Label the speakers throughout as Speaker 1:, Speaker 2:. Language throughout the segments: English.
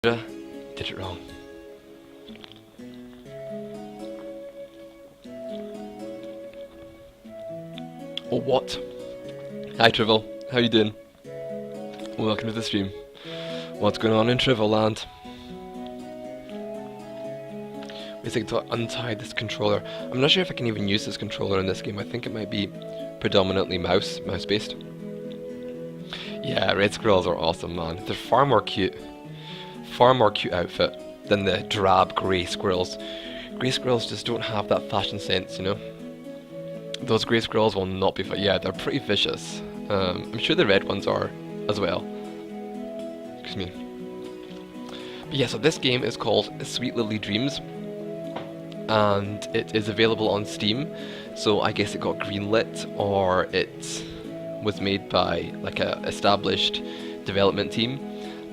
Speaker 1: Did it wrong. Oh, what? Hi Trivial, how you doing? Welcome to the stream. What's going on in Trivial Land? Basically to untie this controller. I'm not sure if I can even use this controller in this game. I think it might be predominantly mouse based. Yeah, red squirrels are awesome, man. They're far more cute outfit than the drab grey squirrels. Grey squirrels just don't have that fashion sense, you know? Those grey squirrels will not be yeah, they're pretty vicious. I'm sure the red ones are as well. Excuse me. But yeah, so this game is called Sweet Lily Dreams, and it is available on Steam. So I guess it got greenlit, or it was made by like a established development team.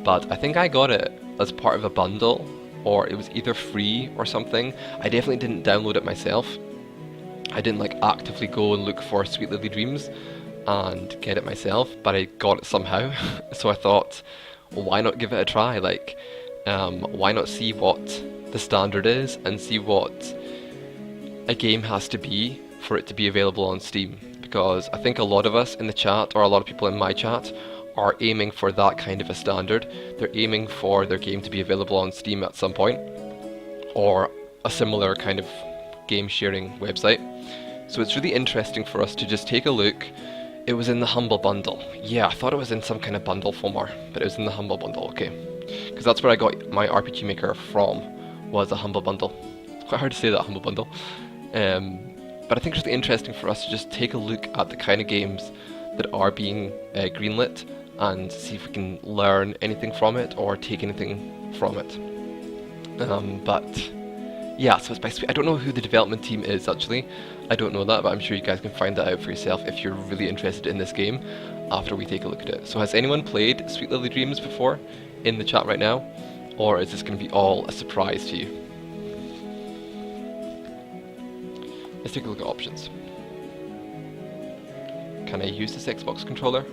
Speaker 1: But I think I got it as part of a bundle, or it was either free or something. I definitely didn't download it myself. I didn't like actively go and look for Sweet Lily Dreams and get it myself, but I got it somehow. So I thought, well, why not give it a try? Like, why not see what the standard is and see what a game has to be for it to be available on Steam? Because I think a lot of us in the chat, or a lot of people in my chat, are aiming for that kind of a standard. They're aiming for their game to be available on Steam at some point, or a similar kind of game sharing website. So it's really interesting for us to just take a look. It was in the Humble Bundle. Yeah, I thought it was in some kind of bundle somewhere, but it was in the Humble Bundle, okay. Because that's where I got my RPG Maker from, was a Humble Bundle. It's quite hard to say that, Humble Bundle. But I think it's really interesting for us to just take a look at the kind of games that are being greenlit and see if we can learn anything from it or take anything from it. But yeah, so it's by Sweet. I don't know who the development team is actually. I don't know that, but I'm sure you guys can find that out for yourself if you're really interested in this game after we take a look at it. So has anyone played Sweet Lily Dreams before in the chat right now? Or is this going to be all a surprise to you? Let's take a look at options. Can I use this Xbox controller?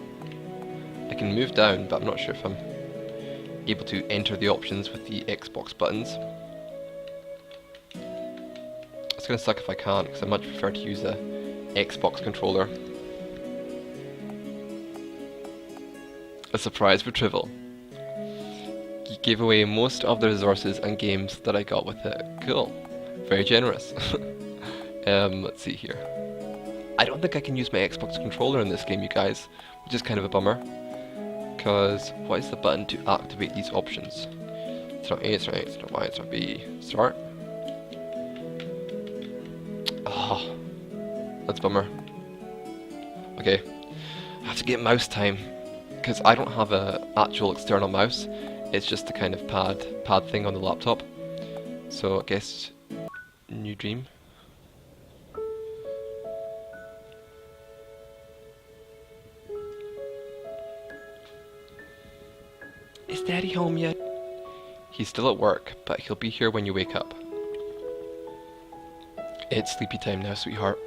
Speaker 1: I can move down, but I'm not sure if I'm able to enter the options with the Xbox buttons. It's gonna suck if I can't, because I much prefer to use a Xbox controller. A surprise for Trivial. You gave away most of the resources and games that I got with it. Cool. Very generous. Let's see here. I don't think I can use my Xbox controller in this game, you guys, which is kind of a bummer. Because what is the button to activate these options? It's not A, it's not A, it's not Y, it's not B. Start. Oh, that's a bummer. Okay, I have to get mouse time, because I don't have an actual external mouse. It's just the kind of pad thing on the laptop. So I guess new dream. Is Daddy home yet? He's still at work, but he'll be here when you wake up. It's sleepy time now, sweetheart.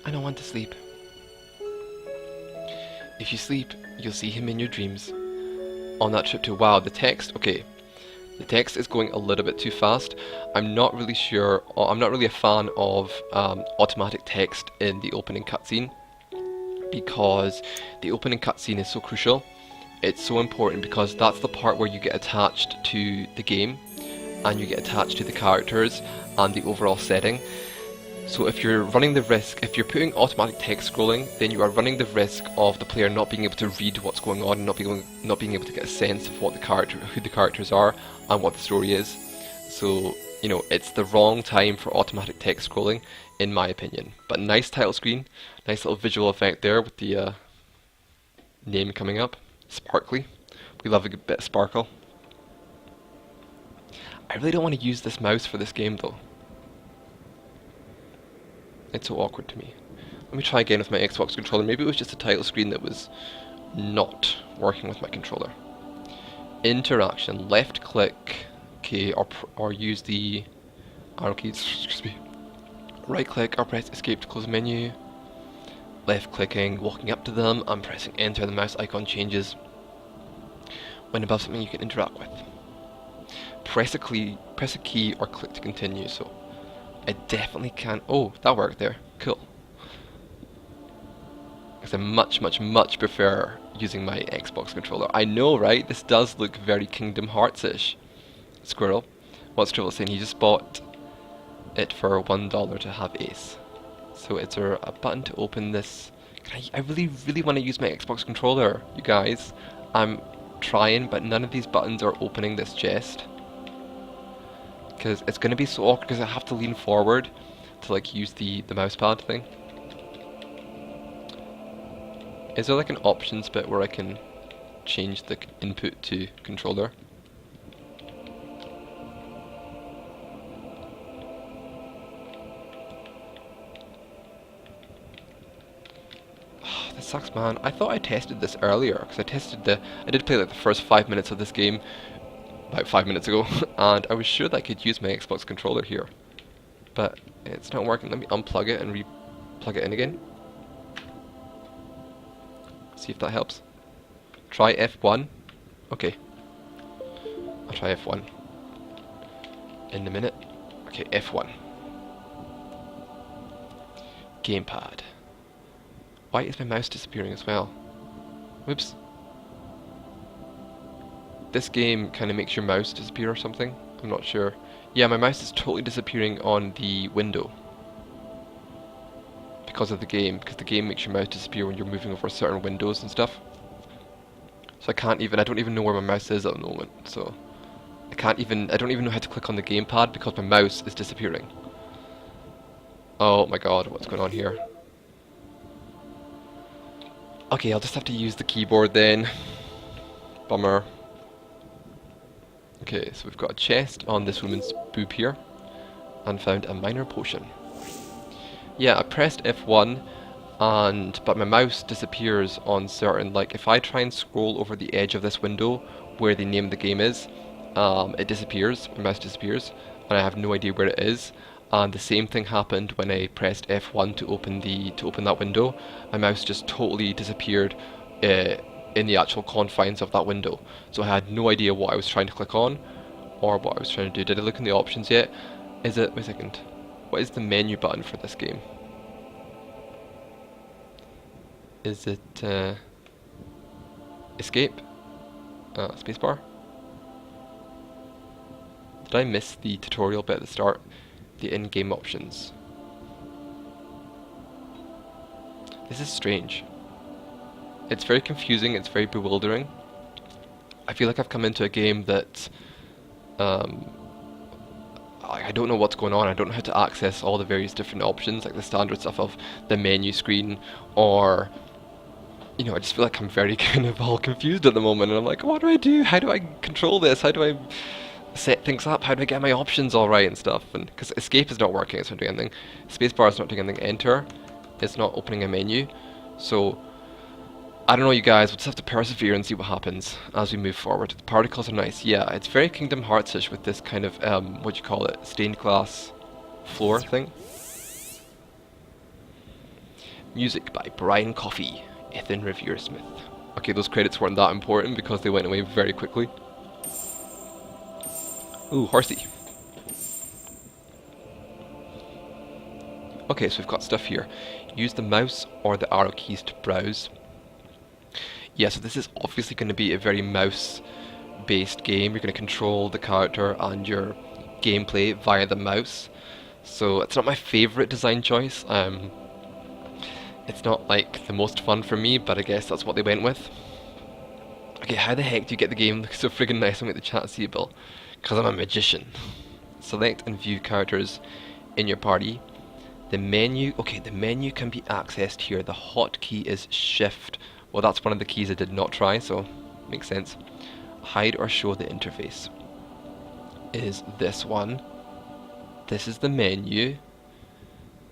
Speaker 1: I don't want to sleep. If you sleep, you'll see him in your dreams. On that trip to wow, the text, okay. The text is going a little bit too fast. I'm not really sure, I'm not really a fan of automatic text in the opening cutscene, because the opening cutscene is so crucial. It's so important because that's the part where you get attached to the game and you get attached to the characters and the overall setting. So if you're running the risk, if you're putting automatic text scrolling, then you are running the risk of the player not being able to read what's going on and not being able to get a sense of what who the characters are and what the story is. So, you know, it's the wrong time for automatic text scrolling, in my opinion. But nice title screen, nice little visual effect there with the name coming up. Sparkly. We love a good bit of sparkle. I really don't want to use this mouse for this game though. It's so awkward to me. Let me try again with my Xbox controller. Maybe it was just a title screen that was not working with my controller. Interaction. Left click. Okay, or use the arrow keys. Excuse me. Right click or press escape to close menu. Left clicking, walking up to them and pressing enter. The mouse icon changes. when above something you can interact with. Press a key or click to continue. So I definitely can. Oh, that worked there. Cool. Because I much prefer using my Xbox controller. I know, right? This does look very Kingdom Hearts-ish. Squirrel. What's Trevor saying? He just bought it for $1 to have Ace. So is there a button to open this? I really want to use my Xbox controller, you guys. I'm trying, but none of these buttons are opening this chest. Because it's going to be so awkward because I have to lean forward to like use the mouse pad thing. Is there like an options bit where I can change the input to controller? This sucks, man. I thought I tested this earlier because I did play like the first 5 minutes of this game about 5 minutes ago, and I was sure that I could use my Xbox controller here, but it's not working. Let me unplug it and re-plug it in again. See if that helps. Try F1. Okay. I'll try F1 in a minute. Okay, F1. Gamepad. Why is my mouse disappearing as well? Whoops. This game kind of makes your mouse disappear or something. I'm not sure. Yeah, my mouse is totally disappearing on the window. Because of the game, because the game makes your mouse disappear when you're moving over certain windows and stuff. So I don't even know where my mouse is at the moment, so I don't even know how to click on the gamepad because my mouse is disappearing. Oh my god, what's going on here? Okay, I'll just have to use the keyboard then. Bummer. Okay, so we've got a chest on this woman's boob here, and found a minor potion. Yeah, I pressed F1, but my mouse disappears on certain, like if I try and scroll over the edge of this window where the name of the game is, it disappears, my mouse disappears, and I have no idea where it is. And the same thing happened when I pressed F1 to open that window. My mouse just totally disappeared in the actual confines of that window. So I had no idea what I was trying to click on or what I was trying to do. Did I look in the options yet? Wait a second. What is the menu button for this game? Is it escape? Spacebar? Did I miss the tutorial bit at the start? The in-game options. This is strange. It's very confusing, it's very bewildering. I feel like I've come into a game that I don't know what's going on. I don't know how to access all the various different options, like the standard stuff of the menu screen, or you know, I just feel like I'm very kind of all confused at the moment, and I'm like, what do I do? How do I control this? How do I set things up? How do I get my options all right and stuff? And because escape is not working, it's not doing anything. Spacebar is not doing anything. Enter, it's not opening a menu. So I don't know, you guys. We'll just have to persevere and see what happens as we move forward. The particles are nice. Yeah, it's very Kingdom Hearts-ish with this kind of what do you call it? Stained glass floor thing. Music by Brian Coffey, Ethan Revere Smith. Okay, those credits weren't that important because they went away very quickly. Ooh, horsey. Okay, so we've got stuff here. Use the mouse or the arrow keys to browse. Yeah, so this is obviously going to be a very mouse-based game. You're going to control the character and your gameplay via the mouse. So it's not my favourite design choice. It's not like the most fun for me, but I guess that's what they went with. Okay, how the heck do you get the game so friggin' nice and make the chat see it, Bill? Because I'm a magician. Select and view characters in your party. The menu, okay, the menu can be accessed here. The hotkey is shift. Well, that's one of the keys I did not try, so makes sense. Hide or show the interface is this one. This is the menu.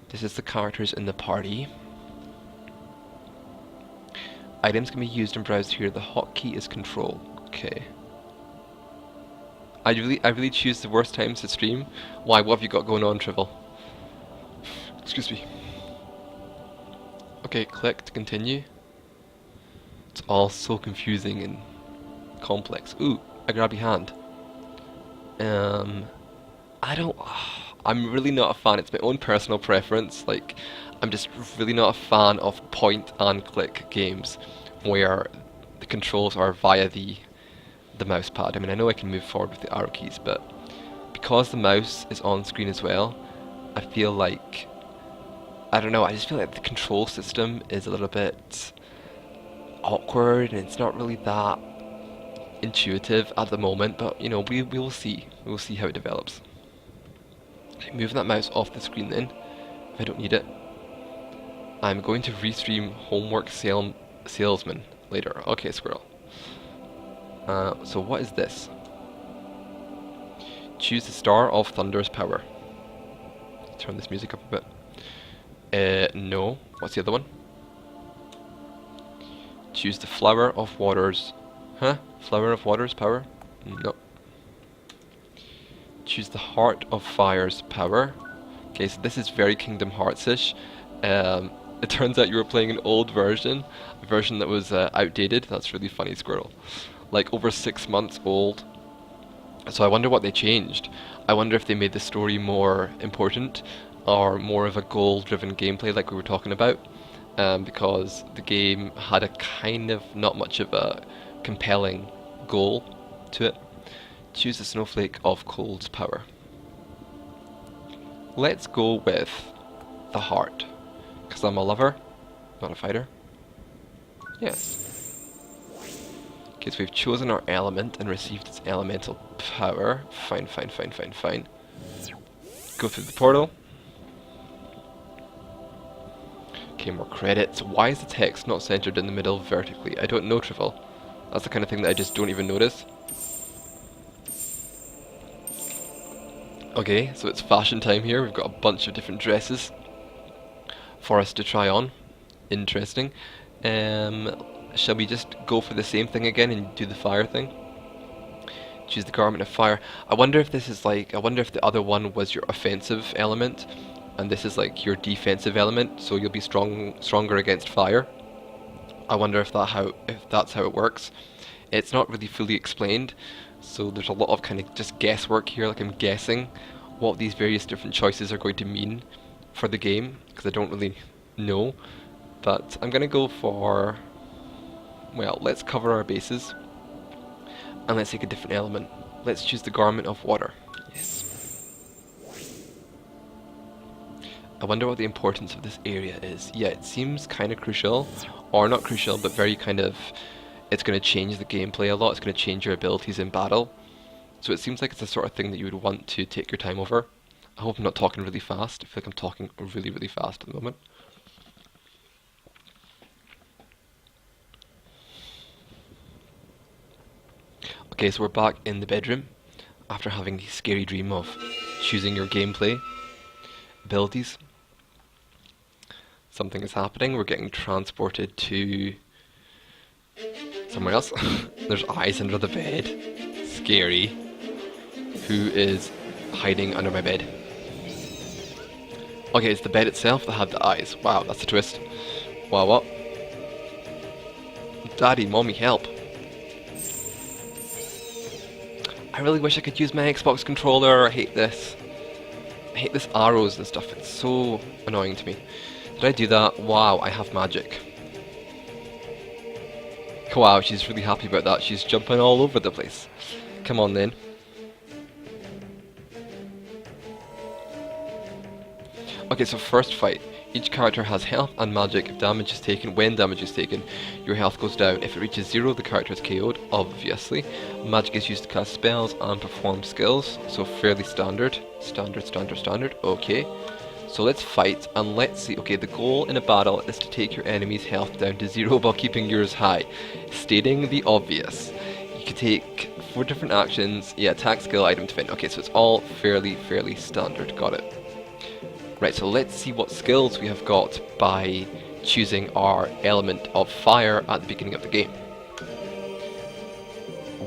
Speaker 1: This is the characters in the party. Items can be used and browsed here. The hotkey is control. Okay. I really choose the worst times to stream. Why? What have you got going on, Trivial? Excuse me. Okay, click to continue. It's all so confusing and complex. Ooh, a grabby hand. I don't. I'm really not a fan. It's my own personal preference. Like, I'm just really not a fan of point and click games where the controls are via the mouse pad. I mean, I know I can move forward with the arrow keys, but because the mouse is on screen as well, I feel like, I don't know, I just feel like the control system is a little bit awkward and it's not really that intuitive at the moment, but you know, we will see. We will see how it develops. Okay, moving that mouse off the screen then, if I don't need it. I'm going to restream Homework Salesman later. Okay, squirrel. So what is this? Choose the Star of Thunder's power. Turn this music up a bit. No. What's the other one? Choose the Flower of Water's... Huh? Flower of Water's power? No. Choose the Heart of Fire's power. Okay, so this is very Kingdom Hearts-ish. It turns out you were playing an old version, a version that was outdated. That's really funny, squirrel. Like over 6 months old. So I wonder what they changed. I wonder if they made the story more important or more of a goal-driven gameplay like we were talking about. Because the game had a kind of not much of a compelling goal to it. Choose the Snowflake of Cold's power. Let's go with the heart. Because I'm a lover, not a fighter. Yes. Okay, so we've chosen our element and received its elemental power. Fine, fine, fine, fine, fine. Go through the portal. Okay, more credits. Why is the text not centered in the middle vertically? I don't know, Trivial. That's the kind of thing that I just don't even notice. Okay, so it's fashion time here. We've got a bunch of different dresses for us to try on. Interesting. Shall we just go for the same thing again and do the fire thing? Choose the garment of fire. I wonder if this is like, I wonder if the other one was your offensive element and this is like your defensive element, so you'll be stronger against fire. I wonder if that's how it works. It's not really fully explained, so there's a lot of kind of just guesswork here, like I'm guessing what these various different choices are going to mean for the game, because I don't really know. But I'm going to go for, well, let's cover our bases, and let's take a different element. Let's choose the garment of water. Yes. I wonder what the importance of this area is. Yeah, it seems kind of crucial, or not crucial, but very kind of, it's going to change the gameplay a lot, it's going to change your abilities in battle. So it seems like it's the sort of thing that you would want to take your time over. I hope I'm not talking really fast. I feel like I'm talking really, really fast at the moment. Okay, so we're back in the bedroom after having the scary dream of choosing your gameplay abilities. Something is happening. We're getting transported to somewhere else. There's eyes under the bed. Scary. Who is hiding under my bed? Okay, it's the bed itself that had the eyes. Wow, that's a twist. Wow, what? Daddy, mommy, help. I really wish I could use my Xbox controller. I hate this. I hate this arrows and stuff. It's so annoying to me. Did I do that? Wow, I have magic. Wow, she's really happy about that. She's jumping all over the place. Come on then. Okay, so first fight. Each character has health and magic. If damage is taken, when damage is taken, your health goes down. If it reaches 0, the character is KO'd, obviously. Magic is used to cast spells and perform skills, so fairly standard. Standard. Okay. So let's fight, and let's see. Okay, the goal in a battle is to take your enemy's health down to 0 while keeping yours high. Stating the obvious. You could take 4 different actions. Yeah, attack, skill, item, defend. Okay, so it's all fairly standard. Got it. Right, so let's see what skills we have got by choosing our element of fire at the beginning of the game.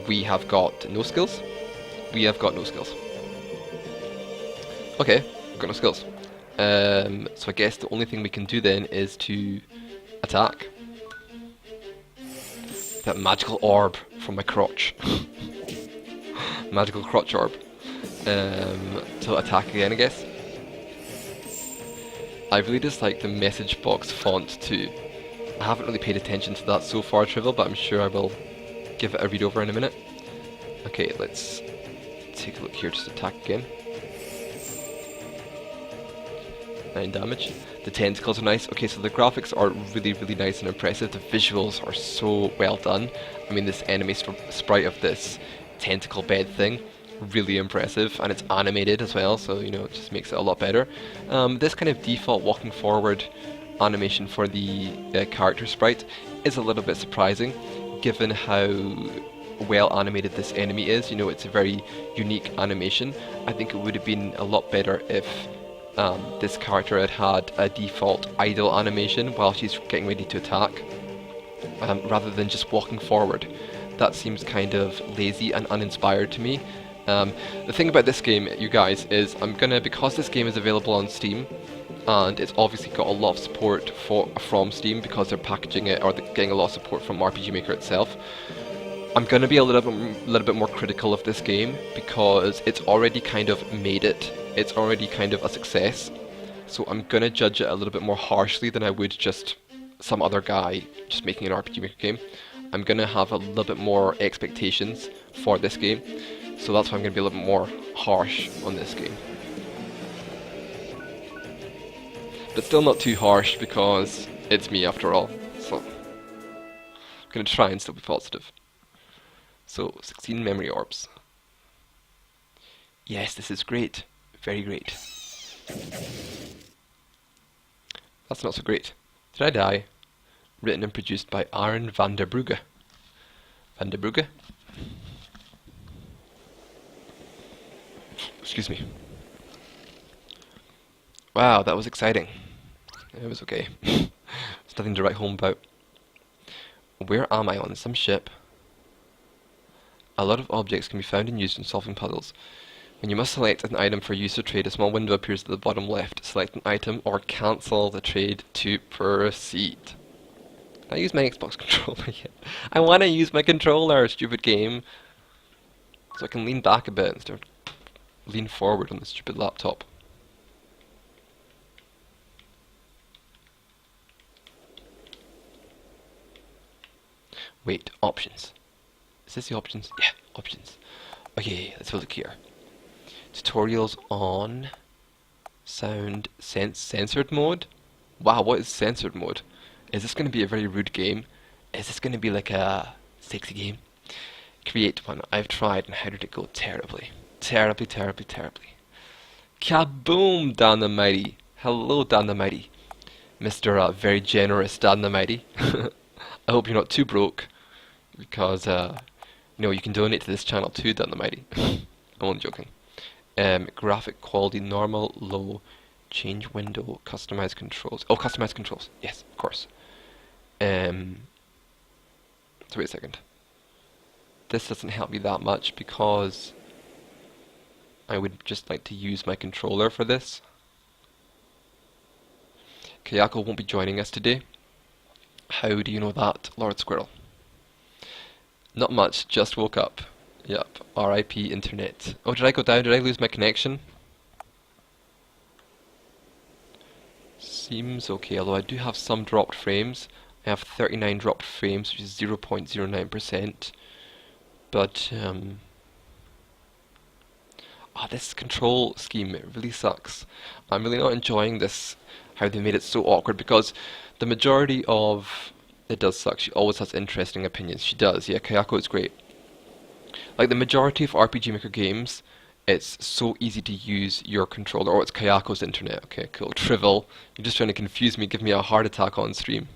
Speaker 1: We have got no skills. We have got no skills. Okay, we've got no skills. So I guess the only thing we can do then is to attack. That magical orb from my crotch. Magical crotch orb. To attack again, I guess. I really dislike the message box font too. I haven't really paid attention to that so far, Trivial, but I'm sure I will give it a read over in a minute. Okay, let's take a look here, just attack again. 9 damage. The tentacles are nice. Okay, so the graphics are really, really nice and impressive. The visuals are so well done. I mean, this enemy sprite of this tentacle bed thing, really impressive, and it's animated as well, so you know, it just makes it a lot better. This kind of default walking forward animation for the character sprite is a little bit surprising, given how well animated this enemy is. You know, it's a very unique animation. I think it would have been a lot better if this character had a default idle animation while she's getting ready to attack, rather than just walking forward. That seems kind of lazy and uninspired to me. The thing about this game, you guys, is because this game is available on Steam, and it's obviously got a lot of support from Steam because they're packaging it, or they're getting a lot of support from RPG Maker itself. I'm gonna be a little bit more critical of this game because it's already kind of made it. It's already kind of a success, so I'm gonna judge it a little bit more harshly than I would just some other guy just making an RPG Maker game. I'm gonna have a little bit more expectations for this game, so that's why I'm gonna be a little bit more harsh on this game. But still not too harsh because it's me after all, so I'm gonna try and still be positive. So, 16 memory orbs. Yes, this is great. Very great. That's not so great. Did I die? Written and produced by Aaron van der Brugge. Van der Brugge? Excuse me. Wow, that was exciting. It was okay. There's nothing to write home about. Where am I on some ship? A lot of objects can be found and used in solving puzzles. When you must select an item for use or trade, a small window appears at the bottom left. Select an item or cancel the trade to proceed. Can I use my Xbox controller yet? I want to use my controller, stupid game. So I can lean back a bit instead of lean forward on the stupid laptop. Wait, options. Is this the options? Yeah, options. Okay, let's have a look here. Tutorials on sound censored mode. Wow, what is censored mode? Is this going to be a very rude game? Is this going to be like a sexy game? Create one. I've tried, and how did it go? Terribly. Terribly, terribly, terribly. Kaboom, Dan the Mighty. Hello, Dan the Mighty. Mr. Very generous Dan the Mighty. I hope you're not too broke, because you know, you can donate to this channel too, Dan the Mighty. I'm only joking. Graphic quality, normal, low, change window, customize controls. Oh, customize controls. Yes, of course. So wait a second. This doesn't help me that much because I would just like to use my controller for this. Kayako won't be joining us today. How do you know that, Lord Squirrel? Not much, just woke up. Yep, RIP internet. Oh, did I go down? Did I lose my connection? Seems okay, although I do have some dropped frames. I have 39 dropped frames, which is 0.09%. But, this control scheme, it really sucks. I'm really not enjoying this, how they made it so awkward, because the majority of... It does suck, she always has interesting opinions. She does, yeah, Kayako is great. Like the majority of RPG Maker games, it's so easy to use your controller. Oh, it's Kayako's internet. Okay, cool. Trivial. You're just trying to confuse me, give me a heart attack on stream.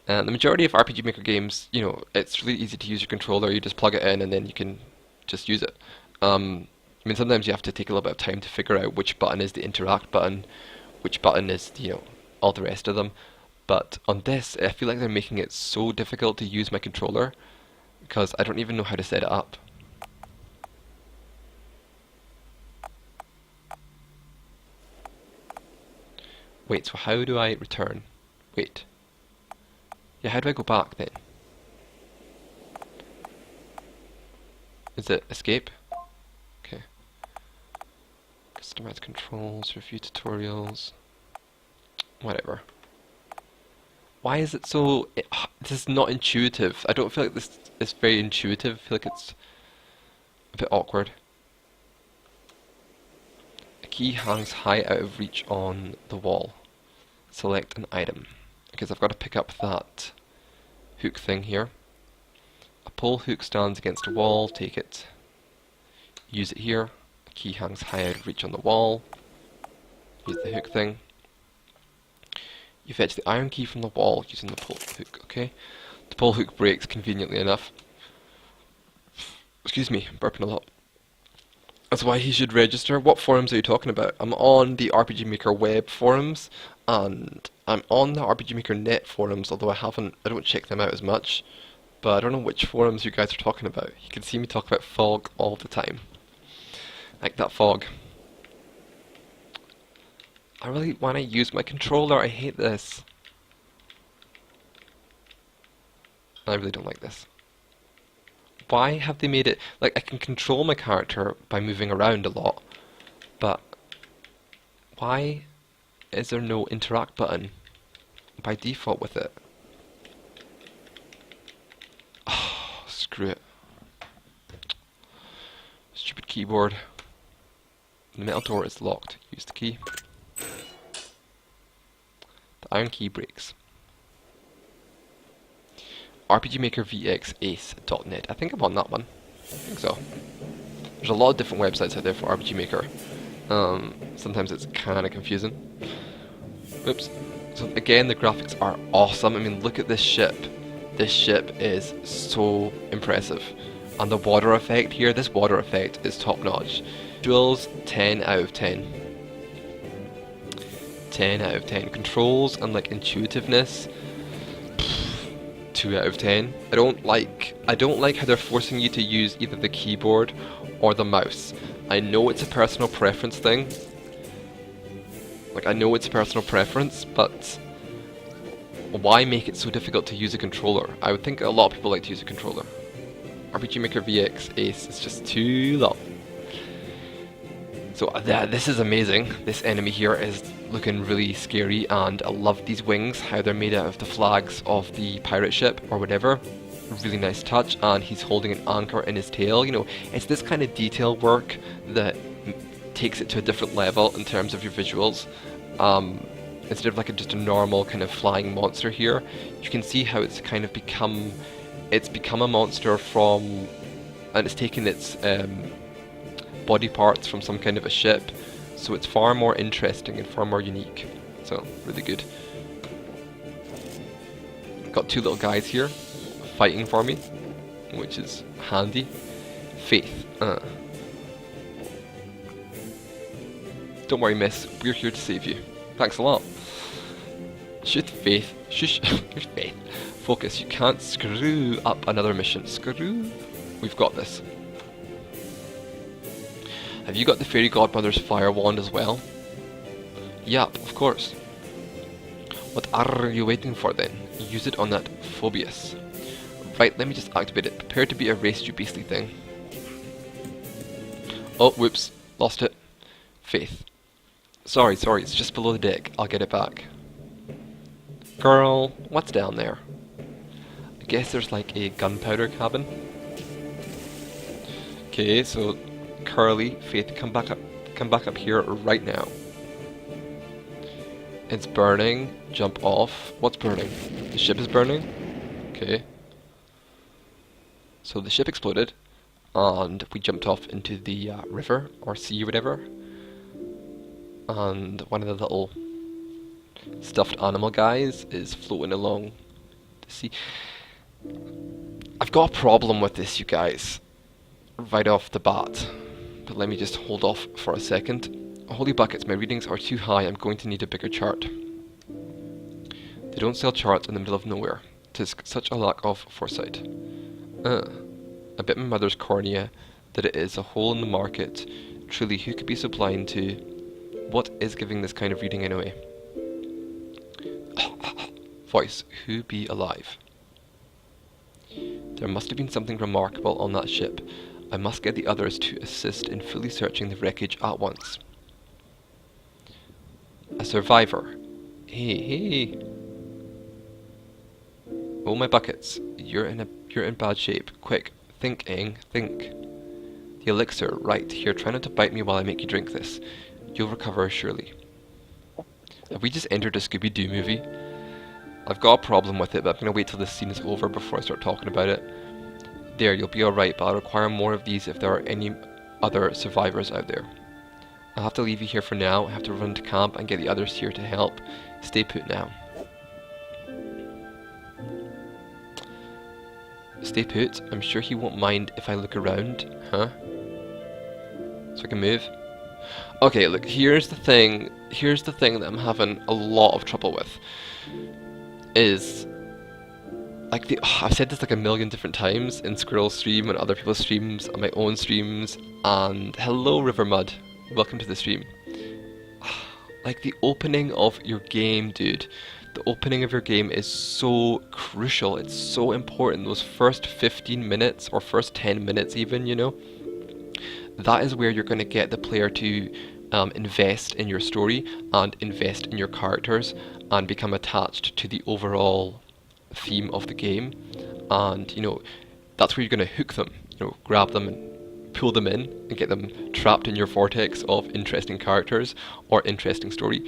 Speaker 1: And the majority of RPG Maker games, you know, it's really easy to use your controller. You just plug it in and then you can just use it. I mean, sometimes you have to take a little bit of time to figure out which button is the interact button, which button is, you know, all the rest of them. But on this, I feel like they're making it so difficult to use my controller because I don't even know how to set it up. Wait, so how do I return? Wait. Yeah, how do I go back then? Is it escape? Okay. Customize controls, review tutorials. Whatever. Why is it so... this is not intuitive. I don't feel like this is very intuitive. I feel like it's a bit awkward. A key hangs high out of reach on the wall. Select an item. Okay, so I've got to pick up that hook thing here. A pole hook stands against a wall, take it. Use it here. A key hangs high out of reach on the wall. Use the hook thing. You fetch the iron key from the wall using the pole hook, okay? The pole hook breaks conveniently enough. Excuse me, burping a lot. That's why he should register. What forums are you talking about? I'm on the RPG Maker web forums, and I'm on the RPG Maker net forums, although I don't check them out as much. But I don't know which forums you guys are talking about. You can see me talk about fog all the time. Like that fog. I really want to use my controller. I hate this. I really don't like this. Why have they made it... like, I can control my character by moving around a lot, but why is there no interact button by default with it? Oh, screw it. Stupid keyboard. The metal door is locked. Use the key. The iron key breaks. RPG Maker VX Ace.net. I think I'm on that one. I think so. There's a lot of different websites out there for RPG Maker. Sometimes it's kind of confusing. Oops. So again, the graphics are awesome. I mean, look at this ship. This ship is so impressive. And the water effect here, this water effect is top notch. Visuals, 10 out of 10. 10 out of 10. Controls and like intuitiveness, 2 out of 10. I don't like how they're forcing you to use either the keyboard or the mouse. I know it's a personal preference thing. Like, I know it's a personal preference, but why make it so difficult to use a controller? I would think a lot of people like to use a controller. RPG Maker VX Ace is just too long. So this is amazing. This enemy here is looking really scary, and I love these wings, how they're made out of the flags of the pirate ship or whatever. Really nice touch, and he's holding an anchor in his tail. You know, it's this kind of detail work that takes it to a different level in terms of your visuals. Instead of like just a normal kind of flying monster here, you can see how it's kind of become a monster from, and it's taken its body parts from some kind of a ship, so it's far more interesting and far more unique. So really good. Got two little guys here fighting for me, which is handy. Faith. Don't worry, miss, we're here to save you. Thanks a lot. Shoot, Faith. Shush. Faith. Focus, you can't screw up another mission. Screw? We've got this. Have you got the Fairy Godmother's fire wand as well? Yup, of course. What are you waiting for then? Use it on that Phobius. Right, let me just activate it. Prepare to be erased, you beastly thing. Oh, whoops. Lost it. Faith. Sorry, it's just below the deck. I'll get it back. Girl, what's down there? I guess there's like a gunpowder cabin. Okay, so Curly, Faith, come back up here right now. It's burning. Jump off. What's burning? The ship is burning? Okay. So the ship exploded, and we jumped off into the river, or sea, or whatever. And one of the little stuffed animal guys is floating along the sea. I've got a problem with this, you guys, right off the bat. But let me just hold off for a second. Holy buckets, my readings are too high. I'm going to need a bigger chart. They don't sell charts in the middle of nowhere. 'Tis such a lack of foresight. I bet my mother's cornea that it is a hole in the market. Truly, who could be so blind to... What is giving this kind of reading anyway? Voice, who be alive? There must have been something remarkable on that ship. I must get the others to assist in fully searching the wreckage at once. A survivor. Hey, hey. Oh my buckets. You're in bad shape. Quick, think, Aang, think. The elixir, right. Here, try not to bite me while I make you drink this. You'll recover surely. Have we just entered a Scooby-Doo movie? I've got a problem with it, but I'm gonna wait till this scene is over before I start talking about it. There, you'll be alright, but I'll require more of these if there are any other survivors out there. I'll have to leave you here for now. I have to run to camp and get the others here to help. Stay put now. Stay put? I'm sure he won't mind if I look around, huh? So I can move? Okay, look, here's the thing that I'm having a lot of trouble with. Is, like, I've said this like a million different times in Squirrel's stream and other people's streams, on my own streams, and hello Rivermud, welcome to the stream. Like, the opening of your game, dude. The opening of your game is so crucial, it's so important. Those first 15 minutes, or first 10 minutes even, you know? That is where you're going to get the player to invest in your story and invest in your characters and become attached to the overall theme of the game. And, you know, that's where you're going to hook them, you know, grab them and pull them in and get them trapped in your vortex of interesting characters or interesting story.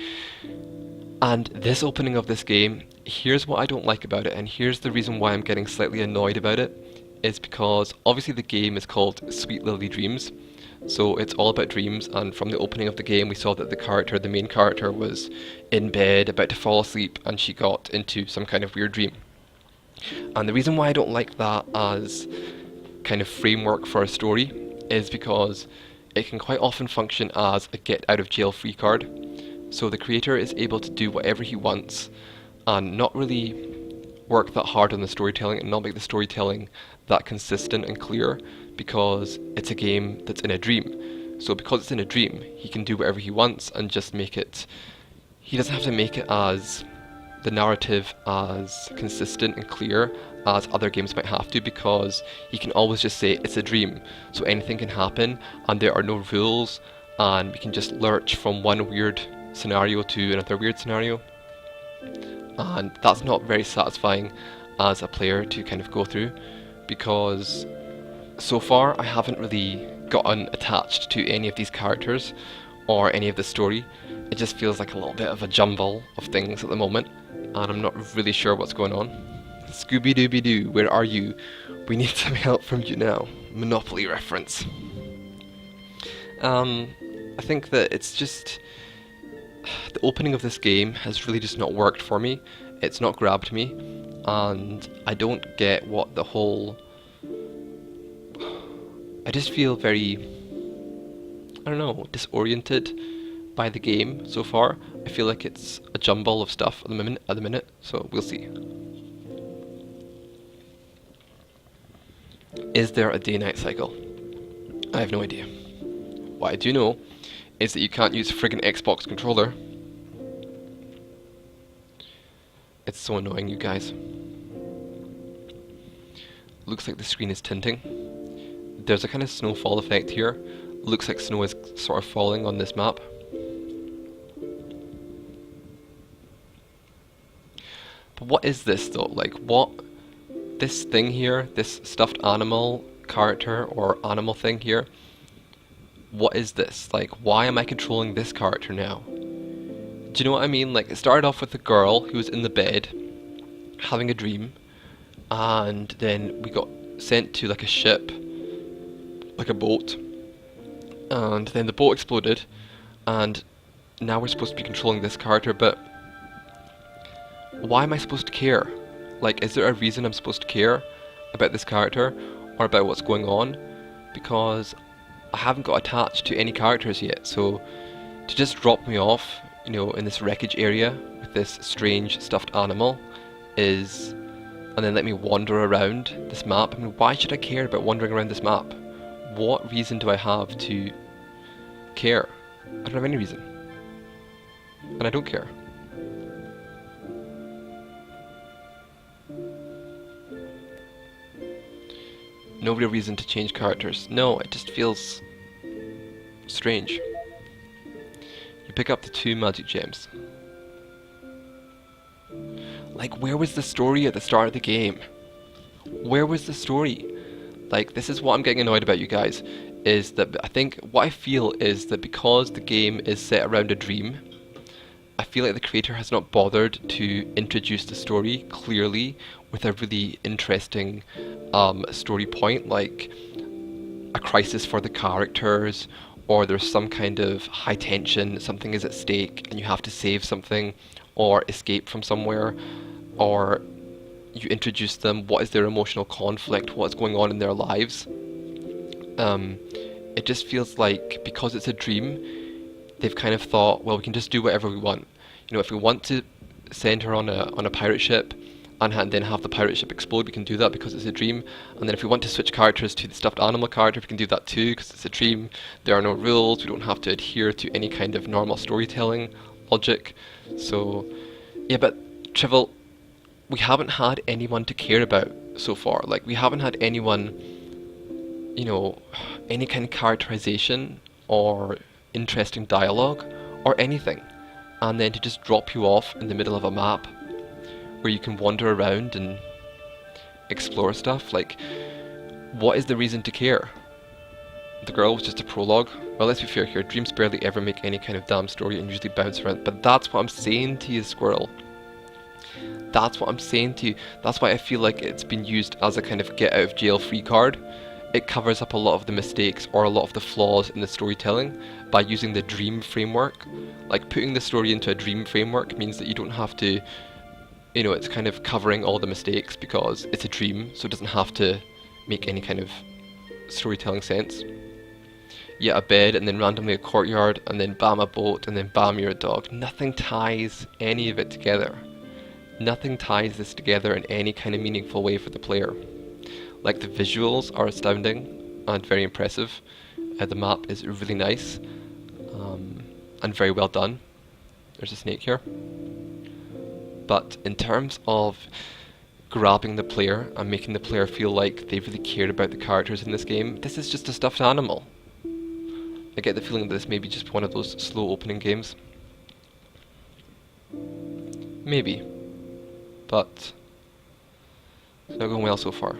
Speaker 1: And this opening of this game, here's what I don't like about it, and here's the reason why I'm getting slightly annoyed about it, is because obviously the game is called Sweet Lily Dreams, so it's all about dreams, and from the opening of the game we saw that the main character was in bed about to fall asleep and she got into some kind of weird dream. And the reason why I don't like that as kind of framework for a story is because it can quite often function as a get out of jail free card. So the creator is able to do whatever he wants and not really work that hard on the storytelling and not make the storytelling that consistent and clear, because it's a game that's in a dream. So because it's in a dream, he can do whatever he wants and just make it... He doesn't have to make it as the narrative as consistent and clear as other games might have to, because he can always just say it's a dream, so anything can happen and there are no rules and we can just lurch from one weird scenario to another weird scenario. And that's not very satisfying as a player to kind of go through, because so far I haven't really gotten attached to any of these characters or any of the story. It just feels like a little bit of a jumble of things at the moment, and I'm not really sure what's going on. Scooby-Dooby-Doo, where are you? We need some help from you now. Monopoly reference. I think that it's just... The opening of this game has really just not worked for me. It's not grabbed me, and I don't get what the whole... I just feel very, I don't know, disoriented by the game so far. I feel like it's a jumble of stuff at the minute, so we'll see. Is there a day-night cycle? I have no idea. What I do know is that you can't use friggin' Xbox controller. It's so annoying, you guys. Looks like the screen is tinting. There's a kind of snowfall effect here. Looks like snow is sort of falling on this map. But what is this though? Like, what... This thing here, this stuffed animal character or animal thing here, what is this? Like, why am I controlling this character now? Do you know what I mean? Like, it started off with a girl who was in the bed having a dream, and then we got sent to like a ship, like a boat, and then the boat exploded, and now we're supposed to be controlling this character, but why am I supposed to care? Like, is there a reason I'm supposed to care about this character or about what's going on? Because I haven't got attached to any characters yet, so to just drop me off, you know, in this wreckage area with this strange stuffed animal is... and then let me wander around this map. I mean, why should I care about wandering around this map? What reason do I have to care? I don't have any reason. And I don't care. No real reason to change characters. No, it just feels strange. You pick up the 2 magic gems. Like, where was the story at the start of the game? Where was the story? Like, this is what I'm getting annoyed about, you guys, is that I think what I feel is that because the game is set around a dream, I feel like the creator has not bothered to introduce the story clearly with a really interesting story point, like a crisis for the characters, or there's some kind of high tension, something is at stake and you have to save something or escape from somewhere, or you introduce them, what is their emotional conflict, what's going on in their lives. It just feels like because it's a dream, they've kind of thought, well, we can just do whatever we want. You know, if we want to send her on a pirate ship and then have the pirate ship explode, we can do that because it's a dream. And then if we want to switch characters to the stuffed animal character, we can do that too because it's a dream. There are no rules, we don't have to adhere to any kind of normal storytelling logic. So, yeah, but Trivel, we haven't had anyone to care about so far. Like, we haven't had anyone, you know, any kind of characterization or interesting dialogue or anything. And then to just drop you off in the middle of a map where you can wander around and explore stuff. Like, what is the reason to care? The girl was just a prologue. Well, let's be fair here, dreams barely ever make any kind of damn story and usually bounce around. But that's what I'm saying to you, Squirrel. That's what I'm saying to you. That's why I feel like it's been used as a kind of get out of jail free card. It covers up a lot of the mistakes or a lot of the flaws in the storytelling by using the dream framework. Like, putting the story into a dream framework means that you don't have to, you know, it's kind of covering all the mistakes because it's a dream, so it doesn't have to make any kind of storytelling sense. Yeah, a bed, and then randomly a courtyard, and then bam, a boat, and then bam, you're a dog. Nothing ties any of it together. Nothing ties this together in any kind of meaningful way for the player. Like, the visuals are astounding and very impressive. The map is really nice and very well done. There's a snake here. But in terms of grabbing the player and making the player feel like they really cared about the characters in this game, this is just a stuffed animal. I get the feeling that this may be just one of those slow opening games. Maybe. But it's not going well so far.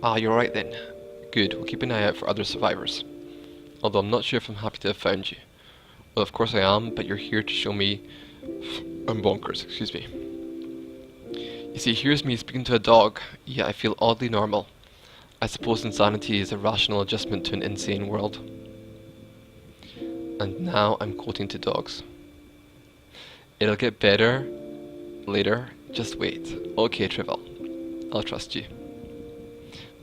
Speaker 1: Ah, you're right then. Good, we'll keep an eye out for other survivors. Although I'm not sure if I'm happy to have found you. Well, of course I am, but you're here to show me I'm bonkers, excuse me. You see, here's me speaking to a dog, yet I feel oddly normal. I suppose insanity is a rational adjustment to an insane world. And now I'm quoting to dogs. It'll get better later, just wait. Okay, Trivel, I'll trust you.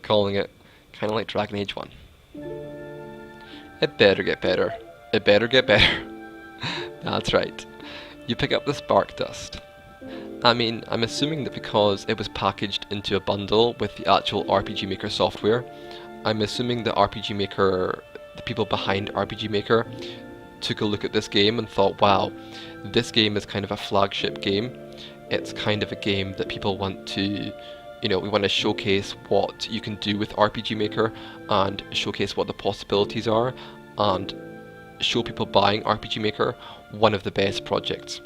Speaker 1: Calling it kind of like Dragon Age 1. It better get better. It better get better. That's right. You pick up the spark dust. I mean, I'm assuming that because it was packaged into a bundle with the actual RPG Maker software, I'm assuming that RPG Maker, the people behind RPG Maker, took a look at this game and thought, wow, this game is kind of a flagship game. It's kind of a game that people want to, you know, we want to showcase what you can do with RPG Maker and showcase what the possibilities are and show people buying RPG Maker one of the best projects.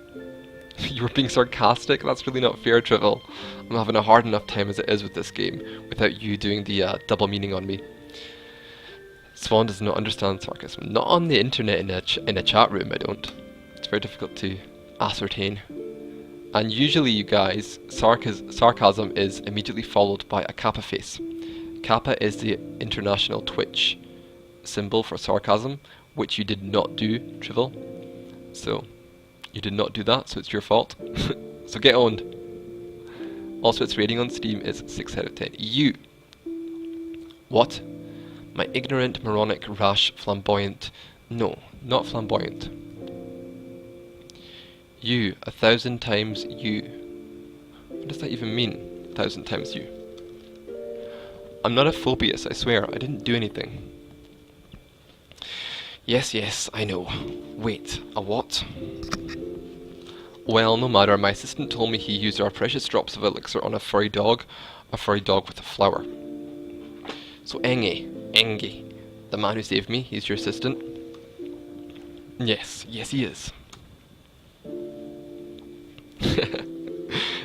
Speaker 1: You were being sarcastic? That's really not fair, Trivel. I'm having a hard enough time as it is with this game without you doing the double meaning on me. Swan does not understand sarcasm. Not on the internet in a chat room, I don't. It's very difficult to ascertain. And usually, you guys, sarcasm is immediately followed by a kappa face. Kappa is the international Twitch symbol for sarcasm, which you did not do, Trivel. So, you did not do that, so it's your fault. So get owned. Also, its rating on Steam is 6 out of 10. You! What? My ignorant, moronic, rash, flamboyant... No, not flamboyant. You, 1,000 times you. What does that even mean? 1,000 times you. I'm not a phobius, I swear. I didn't do anything. Yes, I know. Wait, a what? Well, no matter. My assistant told me he used our precious drops of elixir on a furry dog. A furry dog with a flower. So Enge, the man who saved me, he's your assistant? Yes, he is.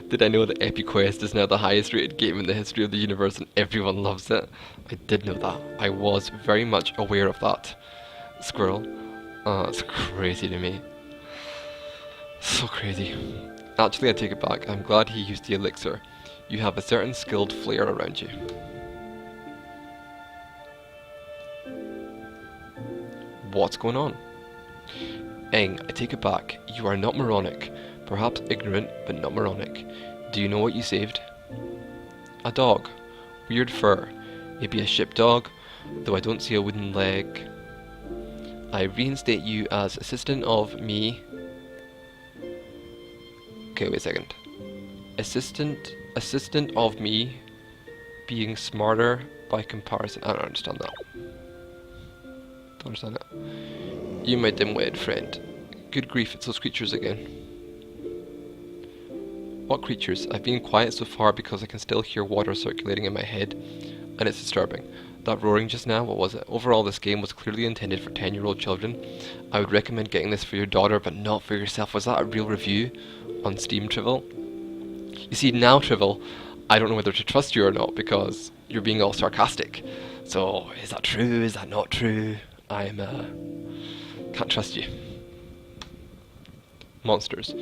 Speaker 1: Did I know that EpiQuest is now the highest rated game in the history of the universe and everyone loves it? I did know that. I was very much aware of that. Squirrel. Oh, that's crazy to me. So crazy. Actually, I take it back. I'm glad he used the elixir. You have a certain skilled flair around you. What's going on? Eng, I take it back. You are not moronic. Perhaps ignorant, but not moronic. Do you know what you saved? A dog. Weird fur. Maybe a ship dog, though I don't see a wooden leg. I reinstate you as assistant of me. Okay, wait a second. Assistant of me being smarter by comparison. I don't understand that. Don't understand that. You, my dim-witted friend. Good grief, it's those creatures again. What creatures? I've been quiet so far because I can still hear water circulating in my head, and it's disturbing. That roaring just now, what was it? Overall, this game was clearly intended for 10-year-old children. I would recommend getting this for your daughter, but not for yourself. Was that a real review on Steam, Trivial? You see, now, Trivial, I don't know whether to trust you or not, because you're being all sarcastic. So, is that true? Is that not true? Can't trust you. Monsters.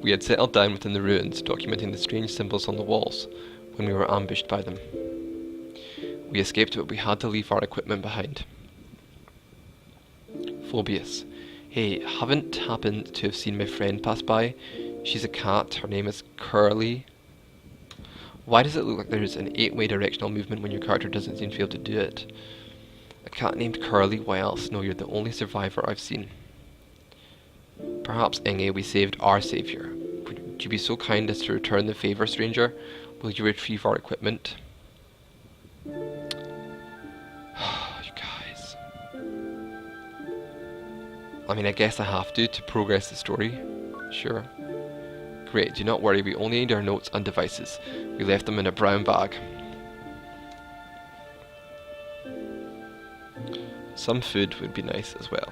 Speaker 1: We had settled down within the ruins, documenting the strange symbols on the walls, when we were ambushed by them. We escaped, but we had to leave our equipment behind. Phobius. Hey, haven't happened to have seen my friend pass by? She's a cat, her name is Curly. Why does it look like there's an 8-way directional movement when your character doesn't seem to be able to do it? A cat named Curly, why else? No, you're the only survivor I've seen. Perhaps, Enge, we saved our savior. Would you be so kind as to return the favor, stranger? Will you retrieve our equipment? You guys. I mean, I guess I have to progress the story. Sure. Great, do not worry, we only need our notes and devices. We left them in a brown bag. Some food would be nice as well.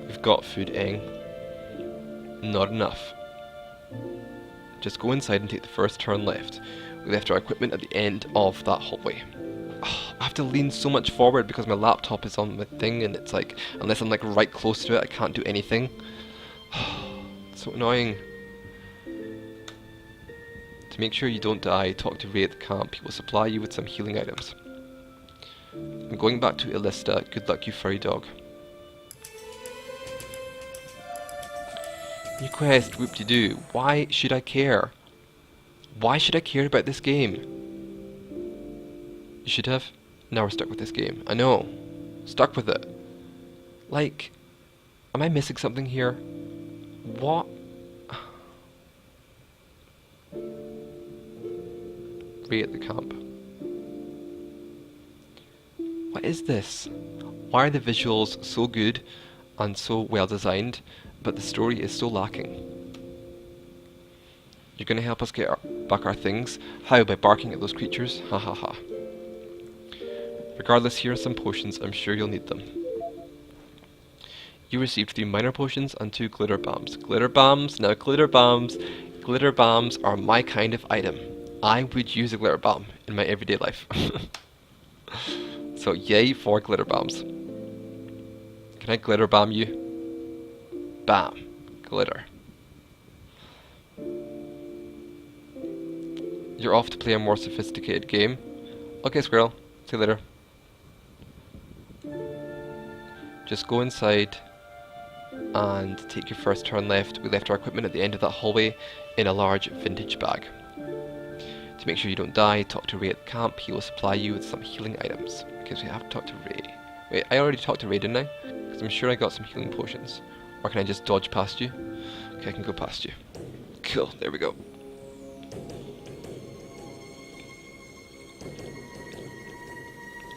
Speaker 1: We've got food, Eng. Not enough. Just go inside and take the first turn left. We left our equipment at the end of that hallway. Oh, I have to lean so much forward because my laptop is on my thing and it's like, unless I'm like right close to it, I can't do anything. It's so annoying. To make sure you don't die, talk to Ray at the camp. He will supply you with some healing items. I'm going back to Illista. Good luck, you furry dog. New quest, whoop-de-doo. Why should I care? Why should I care about this game? You should have. Now we're stuck with this game. I know. Stuck with it. Like, am I missing something here? What? Ray at the camp. What is this? Why are the visuals so good and so well designed, but the story is so lacking? You're gonna help us get back our things? How? By barking at those creatures? Ha ha ha. Regardless, here are some potions. I'm sure you'll need them. You received 3 minor potions and 2 glitter bombs. Glitter bombs? Now glitter bombs. Glitter bombs are my kind of item. I would use a glitter bomb in my everyday life. So yay for glitter bombs. Can I glitter bomb you? Bam. Glitter. You're off to play a more sophisticated game. Okay, squirrel. See you later. Just go inside and take your first turn left. We left our equipment at the end of that hallway in a large vintage bag. To make sure you don't die, talk to Ray at the camp. He will supply you with some healing items. Because we have to talk to Ray. Wait, I already talked to Ray, didn't I? Because I'm sure I got some healing potions. Or can I just dodge past you? Okay, I can go past you. Cool, there we go.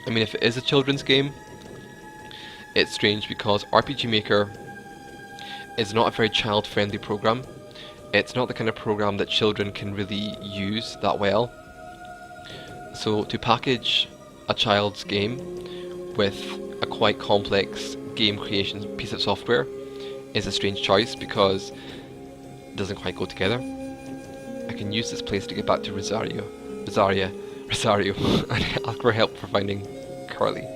Speaker 1: I mean, if it is a children's game, it's strange because RPG Maker is not a very child-friendly program. It's not the kind of program that children can really use that well. So to package a child's game with a quite complex game creation piece of software is a strange choice because it doesn't quite go together. I can use this place to get back to Rosario, and ask for help for finding Carly.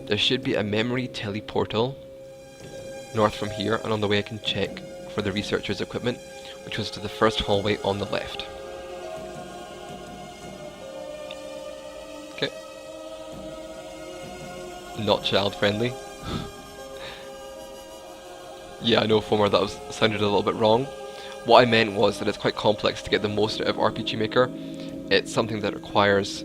Speaker 1: There should be a memory teleportal north from here, and on the way I can check for the researcher's equipment, which was to the first hallway on the left. Okay. Not child friendly. Yeah, I know, Fomer, that sounded a little bit wrong. What I meant was that it's quite complex to get the most out of RPG Maker. It's something that requires,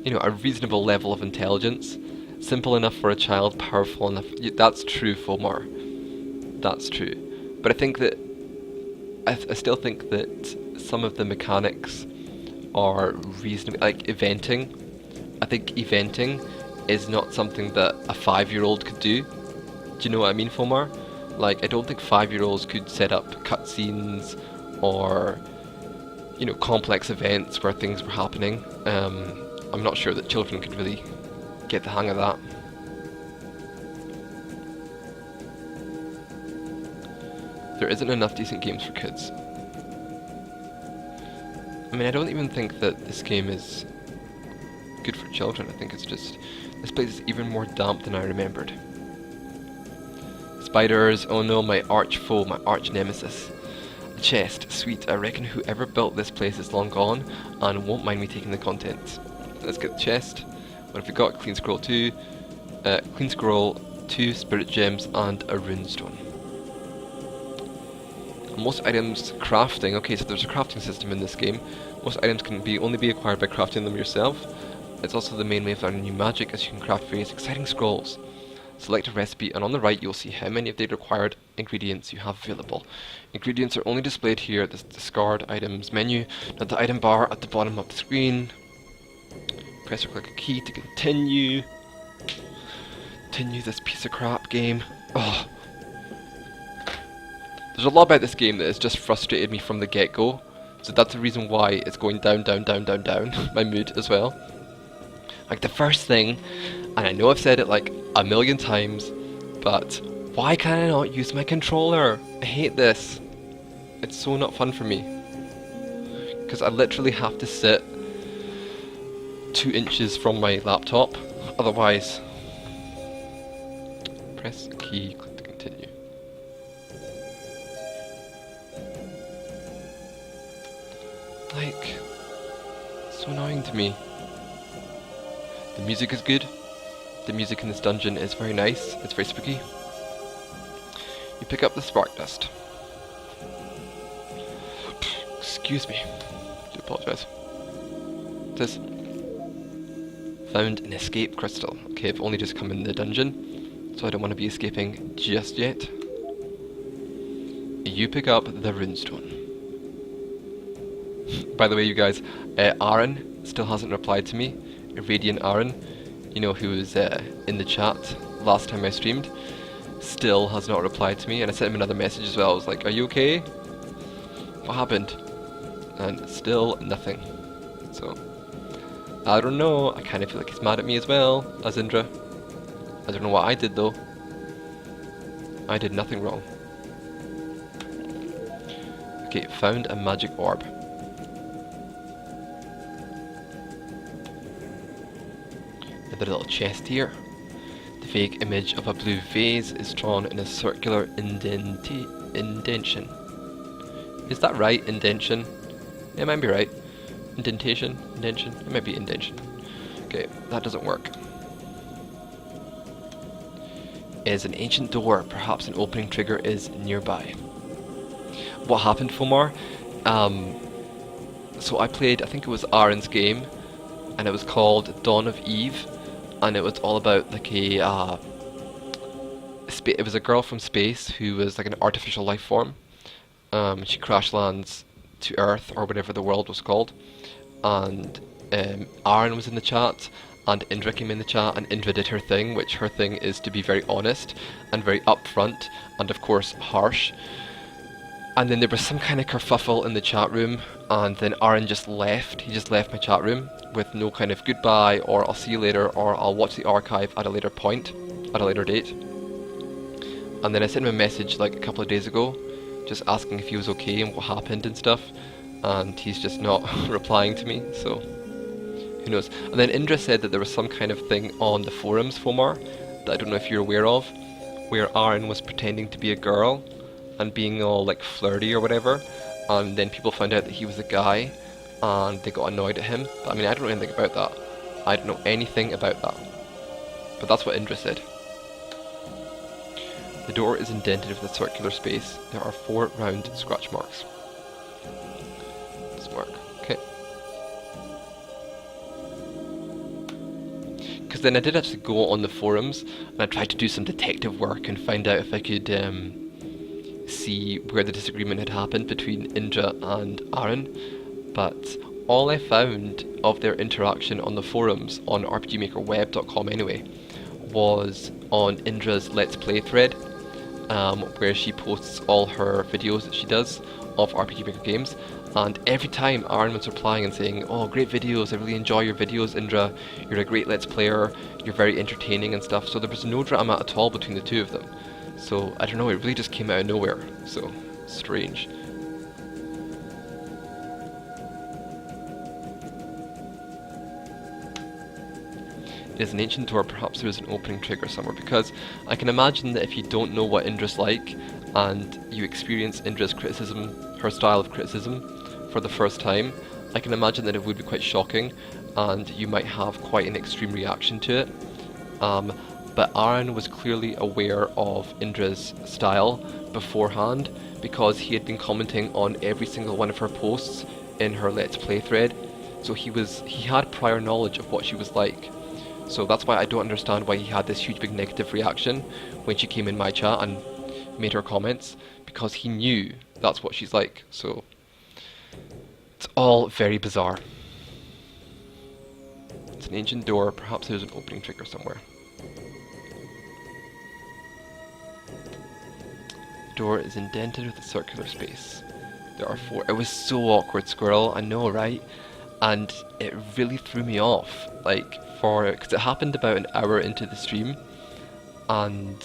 Speaker 1: a reasonable level of intelligence. Simple enough for a child, powerful enough. That's true, Fomer. That's true. But I think that I still think that some of the mechanics are reasonable, like eventing. I think eventing is not something that a 5-year-old could do. Do you know what I mean, Fomer? Like, I don't think 5-year-olds could set up cutscenes or, complex events where things were happening. I'm not sure that children could really get the hang of that. There isn't enough decent games for kids. I mean, I don't even think that this game is good for children. I think it's just, this place is even more damp than I remembered. Spiders, oh no, my arch foe, my arch nemesis. A chest, sweet, I reckon whoever built this place is long gone and won't mind me taking the contents. Let's get the chest. What have we got? Clean scroll 2, clean scroll, 2 spirit gems and a runestone. Most items crafting, okay, so there's a crafting system in this game. Most items can only be acquired by crafting them yourself. It's also the main way of learning new magic, as you can craft various exciting scrolls. Select a recipe, and on the right you'll see how many of the required ingredients you have available. Ingredients are only displayed here at the discard items menu, not the item bar at the bottom of the screen. Press or click a key to continue. Continue this piece of crap game. Oh. There's a lot about this game that has just frustrated me from the get-go, so that's the reason why it's going down, down, down, down, down, my mood as well. Like the first thing, and I know I've said it like a million times, but why can I not use my controller? I hate this. It's so not fun for me. Because I literally have to sit 2 inches from my laptop, otherwise press a key, click to continue. Like, so annoying to me. The music is good. The music in this dungeon is very nice. It's very spooky. You pick up the spark dust. Excuse me. I do apologise. It says, found an escape crystal. Okay, I've only just come in the dungeon, so I don't want to be escaping just yet. You pick up the runestone. By the way, you guys, Aaron still hasn't replied to me. Radiant Aaron, who was in the chat last time I streamed, still has not replied to me, and I sent him another message as well. I was like, are you okay? What happened? And still nothing. So, I don't know, I kind of feel like he's mad at me as well, as Indra. I don't know what I did though. I did nothing wrong. Okay, found a magic orb. Another little chest here. The vague image of a blue vase is drawn in a circular indentation. Is that right? Indentation? Yeah, it might be right. Indentation? Indentation? It might be indentation. Okay, that doesn't work. Is an ancient door, perhaps an opening trigger is nearby. What happened, Fomar? So I played, I think it was Aaron's game, and it was called Dawn of Eve, and it was all about like it was a girl from space who was like an artificial life form. She crash lands to Earth, or whatever the world was called, and Aaron was in the chat, and Indra came in the chat, and Indra did her thing, which her thing is to be very honest and very upfront and of course harsh. And then there was some kind of kerfuffle in the chat room, and then Aaron just left. He just left my chat room with no kind of goodbye, or I'll see you later, or I'll watch the archive at a later point, at a later date. And then I sent him a message like a couple of days ago, just asking if he was okay and what happened and stuff, and he's just not replying to me, so who knows. And then Indra said that there was some kind of thing on the forums, Fomar, that I don't know if you're aware of, where Aaron was pretending to be a girl and being all like flirty or whatever, and then people found out that he was a guy and they got annoyed at him. But, I mean, I don't know anything about that. I don't know anything about that. But that's what Indra said. The door is indented with a circular space. There are 4 round scratch marks. Doesn't work. Okay. Because then I did actually go on the forums and I tried to do some detective work and find out if I could see where the disagreement had happened between Indra and Aaron, but all I found of their interaction on the forums, on rpgmakerweb.com anyway, was on Indra's Let's Play thread, where she posts all her videos that she does of RPG Maker games, and every time Aaron was replying and saying, "Oh, great videos, I really enjoy your videos, Indra, you're a great Let's Player, you're very entertaining and stuff," so there was no drama at all between the two of them. So, I don't know, it really just came out of nowhere, so strange. It is an ancient door, perhaps there is an opening trigger somewhere, because I can imagine that if you don't know what Indra's like, and you experience Indra's criticism, her style of criticism, for the first time, I can imagine that it would be quite shocking, and you might have quite an extreme reaction to it. But Aaron was clearly aware of Indra's style beforehand, because he had been commenting on every single one of her posts in her Let's Play thread, so he had prior knowledge of what she was like. So that's why I don't understand why he had this huge big negative reaction when she came in my chat and made her comments, because he knew that's what she's like. So it's all very bizarre. It's an ancient door, perhaps there's an opening trigger somewhere. The door is indented with a circular space. There are 4. It was so awkward, Squirrel, I know, right? And it really threw me off, like, because it happened about an hour into the stream, and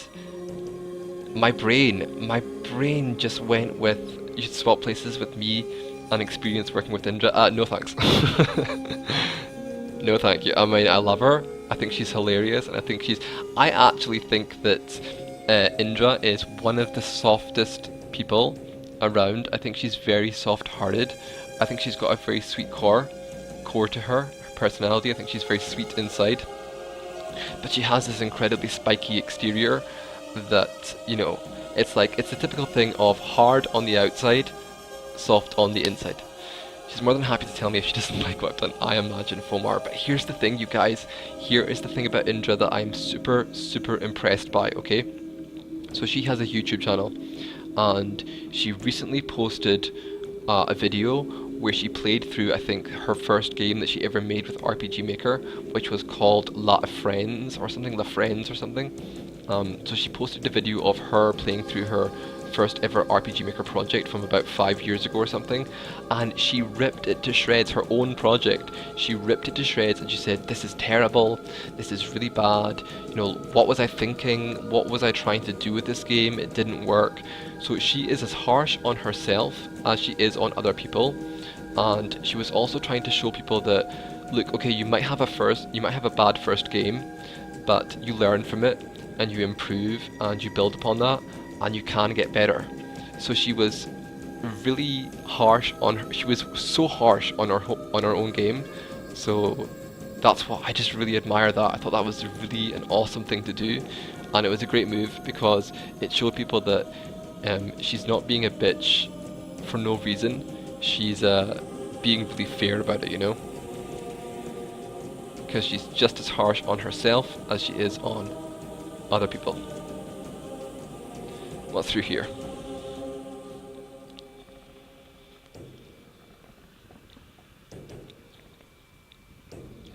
Speaker 1: my brain just went with, you should swap places with me and experience working with Indra. No thanks. No thank you. I mean, I love her, I think she's hilarious, and I actually think that Indra is one of the softest people around. I think she's very soft-hearted. I think she's got a very sweet core to her personality. I think she's very sweet inside, but she has this incredibly spiky exterior that, you know, it's the typical thing of hard on the outside, soft on the inside. She's more than happy to tell me if she doesn't like what I've done, I imagine, Fomar. But here's the thing, you guys. Here is the thing about Indra that I'm super, super impressed by, okay? So she has a YouTube channel, and she recently posted a video where she played through, I think, her first game that she ever made with RPG Maker, which was called La Friends or something. So she posted a video of her playing through her first ever RPG Maker project from about 5 years ago or something, and she ripped it to shreds, her own project. She ripped it to shreds and she said, "This is terrible, this is really bad, you know, what was I thinking, what was I trying to do with this game, it didn't work." So she is as harsh on herself as she is on other people, and she was also trying to show people that, look, okay, you might have a bad first game, but you learn from it and you improve and you build upon that, and you can get better. So she was really harsh she was so harsh on her own game. So that's what I just really admire that. I thought that was really an awesome thing to do, and it was a great move because it showed people that she's not being a bitch for no reason. She's being really fair about it, you know, because she's just as harsh on herself as she is on other people. What's through here?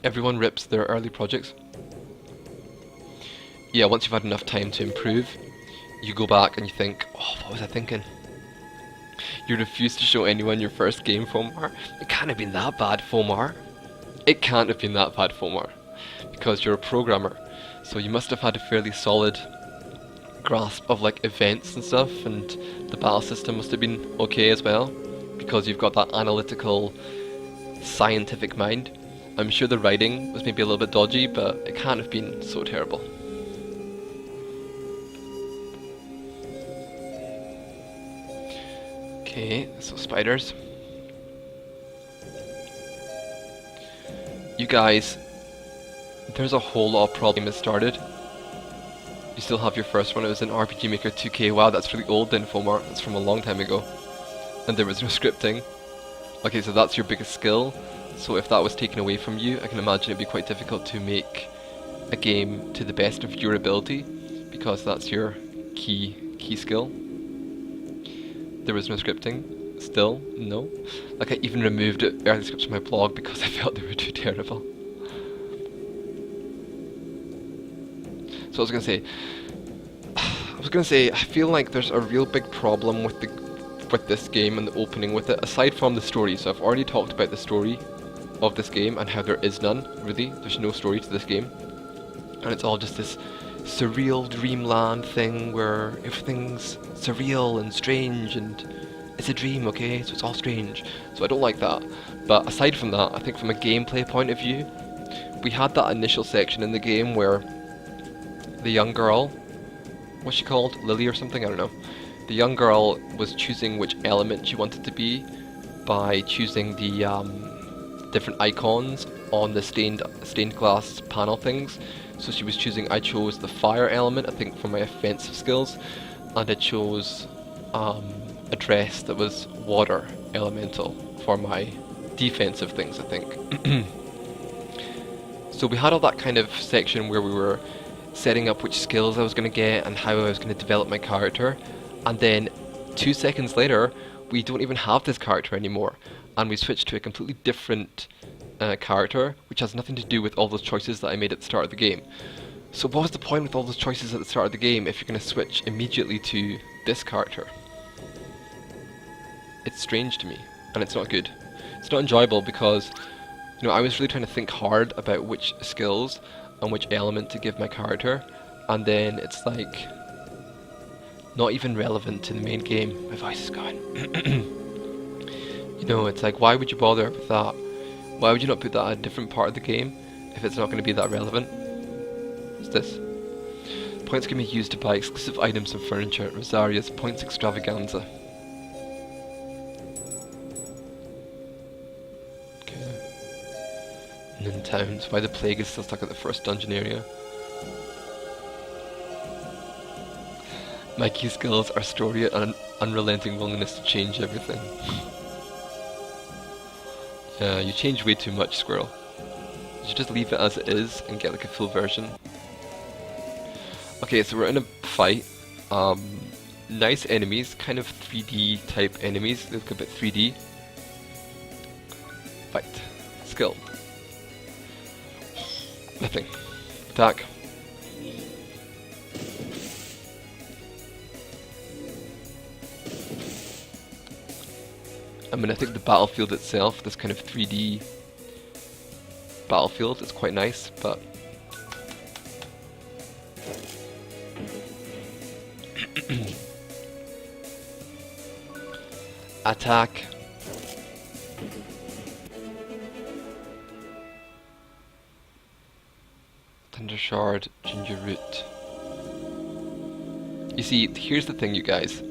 Speaker 1: Everyone rips their early projects. Yeah, once you've had enough time to improve, you go back and you think, oh, what was I thinking? You refuse to show anyone your first game, Fomar? It can't have been that bad, Fomar. It can't have been that bad, Fomar. Because you're a programmer. So you must have had a fairly solid grasp of like events and stuff, and the battle system must have been okay as well. Because you've got that analytical, scientific mind. I'm sure the writing was maybe a little bit dodgy, but it can't have been so terrible. Okay, so spiders. You guys, there's a whole lot of problem that started. You still have your first one, it was in RPG Maker 2K. Wow, that's really old then, Fomar. That's from a long time ago. And there was no scripting. Okay, so that's your biggest skill. So if that was taken away from you, I can imagine it'd be quite difficult to make a game to the best of your ability, because that's your key skill. There was no scripting. Still, no. Like I even removed early scripts from my blog because I felt they were too terrible. So I was gonna say, I feel like there's a real big problem with this game and the opening with it, aside from the story. So I've already talked about the story of this game and how there is none, really. There's no story to this game. And it's all just this surreal dreamland thing where everything's surreal and strange and it's a dream, okay? So it's all strange. So I don't like that. But aside from that, I think from a gameplay point of view, we had that initial section in the game where the young girl, what's she called? Lily or something? I don't know. The young girl was choosing which element she wanted to be by choosing the different icons on the stained glass panel things. So she was choosing, I chose the fire element, I think, for my offensive skills, and I chose a dress that was water elemental for my defensive things, I think. So we had all that kind of section where we were setting up which skills I was going to get and how I was going to develop my character, and then 2 seconds later we don't even have this character anymore, and we switched to a completely different character, which has nothing to do with all those choices that I made at the start of the game. So what was the point with all those choices at the start of the game if you're going to switch immediately to this character? It's strange to me, and it's not good. It's not enjoyable because, you know, I was really trying to think hard about which skills and which element to give my character, and then it's like not even relevant to the main game. My voice is gone. You know, it's like, why would you bother with that? Why would you not put that at a different part of the game if it's not going to be that relevant? What's this? Points can be used to buy exclusive items and furniture at Rosaria's Points Extravaganza. And in towns, why the plague is still stuck at the first dungeon area. My key skills are story and an unrelenting willingness to change everything. Yeah, you change way too much, Squirrel. You should just leave it as it is and get like a full version. Okay, so we're in a fight. Nice enemies, kind of 3D type enemies. They look a bit 3D. Fight. Skill. Nothing. Attack. I mean, I think the battlefield itself, this kind of 3D battlefield, is quite nice, but attack. Thunder Shard, Ginger Root. You see, here's the thing, you guys.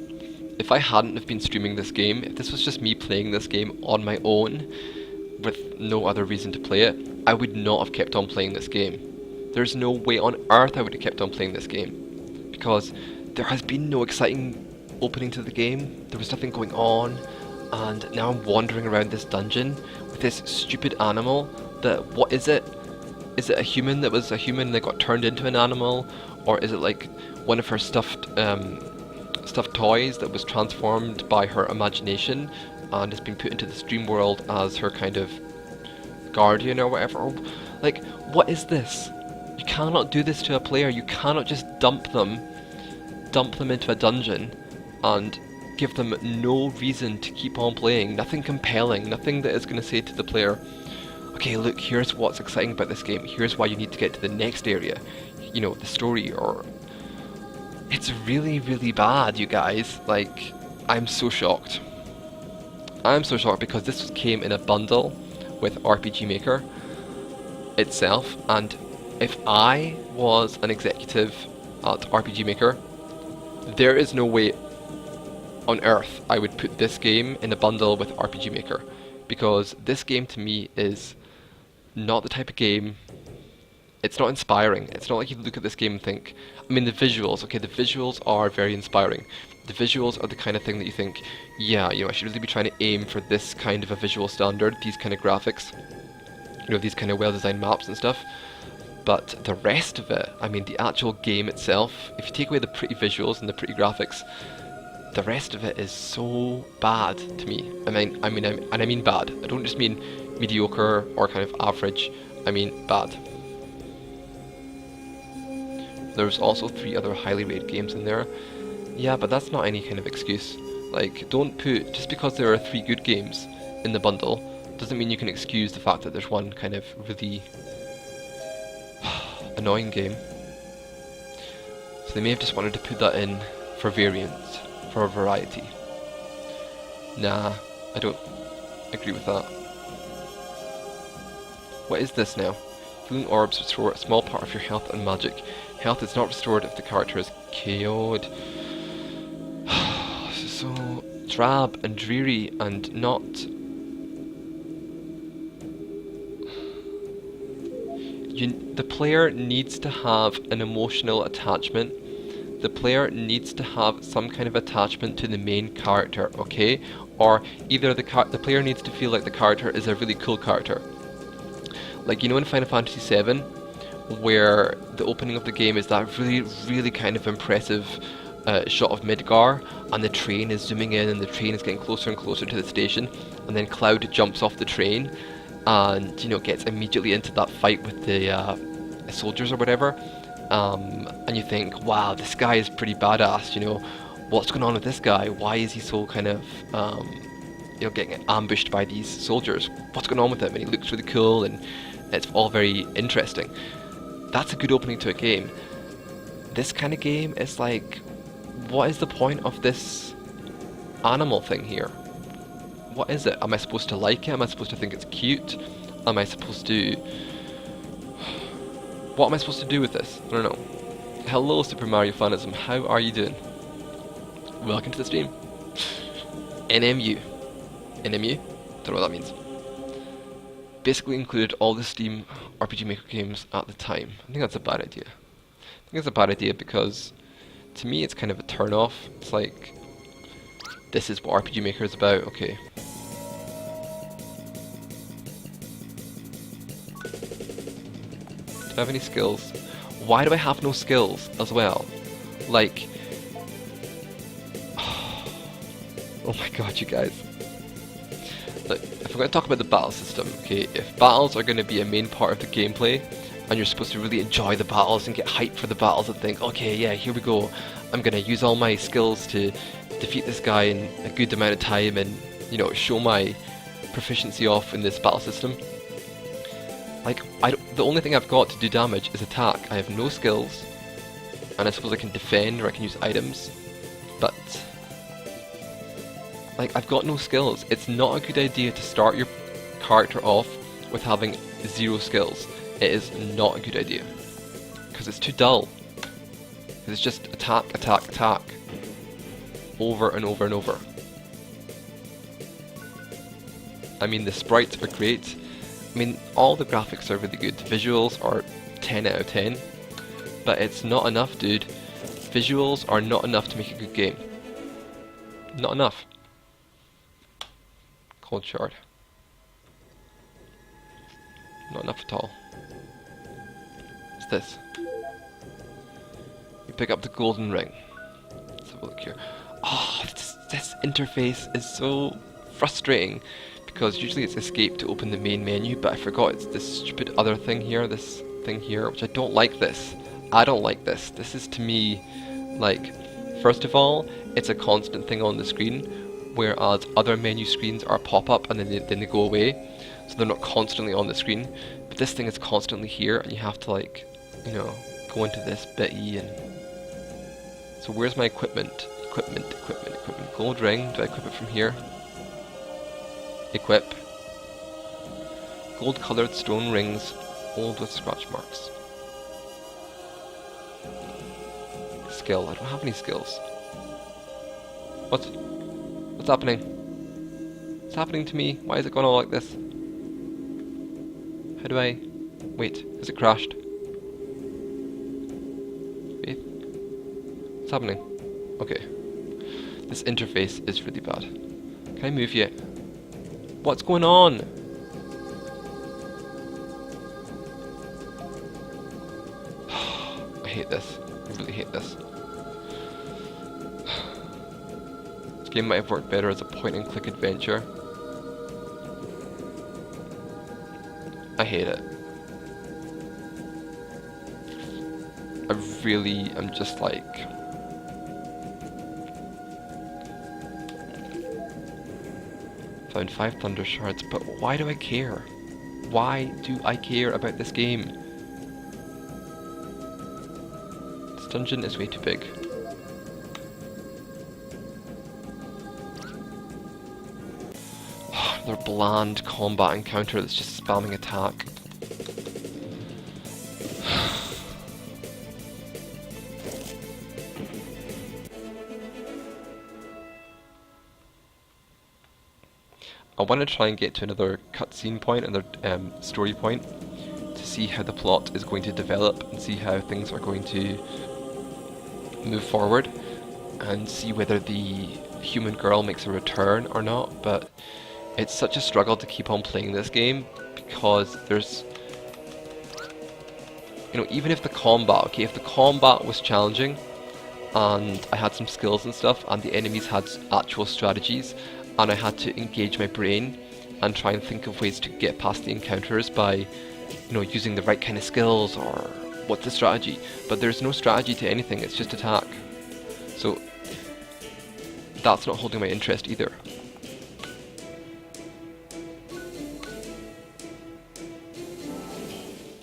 Speaker 1: If I hadn't have been streaming this game, if this was just me playing this game on my own, with no other reason to play it, I would not have kept on playing this game. There's no way on earth I would have kept on playing this game. Because there has been no exciting opening to the game, there was nothing going on, and now I'm wandering around this dungeon with this stupid animal that, what is it? Is it a human that was a human that got turned into an animal? Or is it like one of her stuffed toys that was transformed by her imagination and has been put into this dream world as her kind of guardian or whatever? Like, what is this? You cannot do this to a player. You cannot just dump them into a dungeon and give them no reason to keep on playing, nothing compelling, nothing that is going to say to the player, okay, look, here's what's exciting about this game, here's why you need to get to the next area, you know, the story, or... It's really, really bad, you guys. Like, I'm so shocked. I'm so shocked because this came in a bundle with RPG Maker itself, and if I was an executive at RPG Maker, there is no way on earth I would put this game in a bundle with RPG Maker, because this game to me is not the type of game... It's not inspiring. It's not like you look at this game and think... I mean, the visuals, okay, the visuals are very inspiring. The visuals are the kind of thing that you think, yeah, you know, I should really be trying to aim for this kind of a visual standard, these kind of graphics, you know, these kind of well-designed maps and stuff. But the rest of it, I mean, the actual game itself, if you take away the pretty visuals and the pretty graphics, the rest of it is so bad to me. I mean bad. I don't just mean mediocre or kind of average, I mean bad. There's also 3 other highly rated games in there. Yeah, but that's not any kind of excuse. Like, don't put... Just because there are 3 good games in the bundle, doesn't mean you can excuse the fact that there's one kind of really... annoying game. So they may have just wanted to put that in for variance, for variety. Nah, I don't agree with that. What is this now? Healing orbs restore a small part of your health and magic. Health is not restored if the character is KO'd. This is so drab and dreary and not... The player needs to have an emotional attachment. The player needs to have some kind of attachment to the main character, okay? Or either the player needs to feel like the character is a really cool character. Like, you know in Final Fantasy VII, where the opening of the game is that really, really kind of impressive shot of Midgar, and the train is zooming in and the train is getting closer and closer to the station, and then Cloud jumps off the train and, you know, gets immediately into that fight with the soldiers or whatever, and you think, wow, this guy is pretty badass, you know, what's going on with this guy? Why is he so kind of, you know, getting ambushed by these soldiers? What's going on with him? And he looks really cool, and it's all very interesting. That's a good opening to a game. This kind of game is like, what is the point of this animal thing here? What is it? Am I supposed to like it? Am I supposed to think it's cute? Am I supposed to... What am I supposed to do with this? I don't know. Hello, Super Mario Fanism. How are you doing? Welcome to the stream. NMU. NMU? Don't know what that means. Basically included all the Steam RPG Maker games at the time. I think that's a bad idea. I think it's a bad idea because, to me, it's kind of a turn-off. It's like, this is what RPG Maker is about, okay. Do I have any skills? Why do I have no skills as well? Like... Oh my god, you guys. Look, if I'm going to talk about the battle system, okay, if battles are going to be a main part of the gameplay, and you're supposed to really enjoy the battles and get hyped for the battles and think, okay, yeah, here we go, I'm going to use all my skills to defeat this guy in a good amount of time and, you know, show my proficiency off in this battle system. Like, the only thing I've got to do damage is attack. I have no skills, and I suppose I can defend or I can use items, but... Like, I've got no skills. It's not a good idea to start your character off with having 0 skills. It is not a good idea. Because it's too dull. Because it's just attack, attack, attack. Over and over and over. I mean, the sprites are great. I mean, all the graphics are really good. The visuals are 10 out of 10. But it's not enough, dude. Visuals are not enough to make a good game. Not enough. Cold shard. Not enough at all. What's this? You pick up the golden ring. Let's have a look here. Oh, this interface is so frustrating because usually it's escape to open the main menu, but I forgot it's this stupid other thing here, this thing here, which I don't like this. I don't like this. This is to me, like, first of all, it's a constant thing on the screen, whereas other menu screens are pop-up and then they go away, so they're not constantly on the screen. But this thing is constantly here, and you have to, like, you know, go into this bitty. And so where's my equipment? Equipment. Gold ring. Do I equip it from here? Equip. Gold colored stone rings, old with scratch marks. Skill. I don't have any skills. What's happening? What's happening to me? Why is it going all like this? How do I... Wait, has it crashed? Wait. What's happening? Okay. This interface is really bad. Can I move yet? What's going on? I hate this. I really hate this. This game might have worked better as a point-and-click adventure. I hate it. I really am just like... Found 5 thunder shards, but why do I care? Why do I care about this game? This dungeon is way too big. Their bland combat encounter that's just spamming attack. I want to try and get to another cutscene point, another story point, to see how the plot is going to develop and see how things are going to move forward, and see whether the human girl makes a return or not. But it's such a struggle to keep on playing this game because there's, you know, even if the combat, okay, if the combat was challenging and I had some skills and stuff and the enemies had actual strategies and I had to engage my brain and try and think of ways to get past the encounters by, you know, using the right kind of skills or what's the strategy, but there's no strategy to anything, it's just attack. So that's not holding my interest either.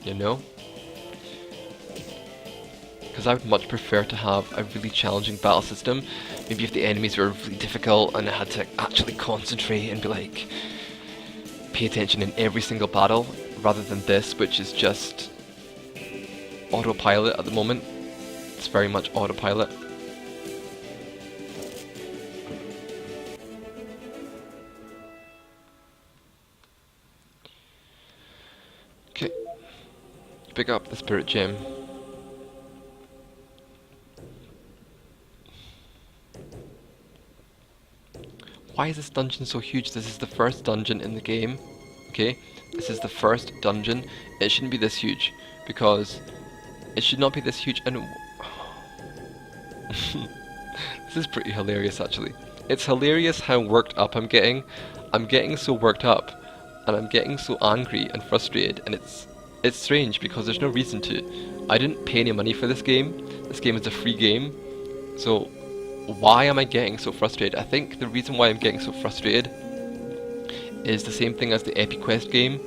Speaker 1: You know? Because I would much prefer to have a really challenging battle system. Maybe if the enemies were really difficult and I had to actually concentrate and be like, pay attention in every single battle, rather than this, which is just autopilot at the moment. It's very much autopilot. Okay. Pick up the spirit gem. Why is this dungeon so huge? This is the first dungeon in the game, okay? This is the first dungeon. It shouldn't be this huge, because it should not be this huge, and this is pretty hilarious actually. It's hilarious how worked up I'm getting. I'm getting so worked up, and I'm getting so angry and frustrated, and it's strange because there's no reason to. I didn't pay any money for this game. This game is a free game, so why am I getting so frustrated? I think the reason why I'm getting so frustrated is the same thing as the EpiQuest game,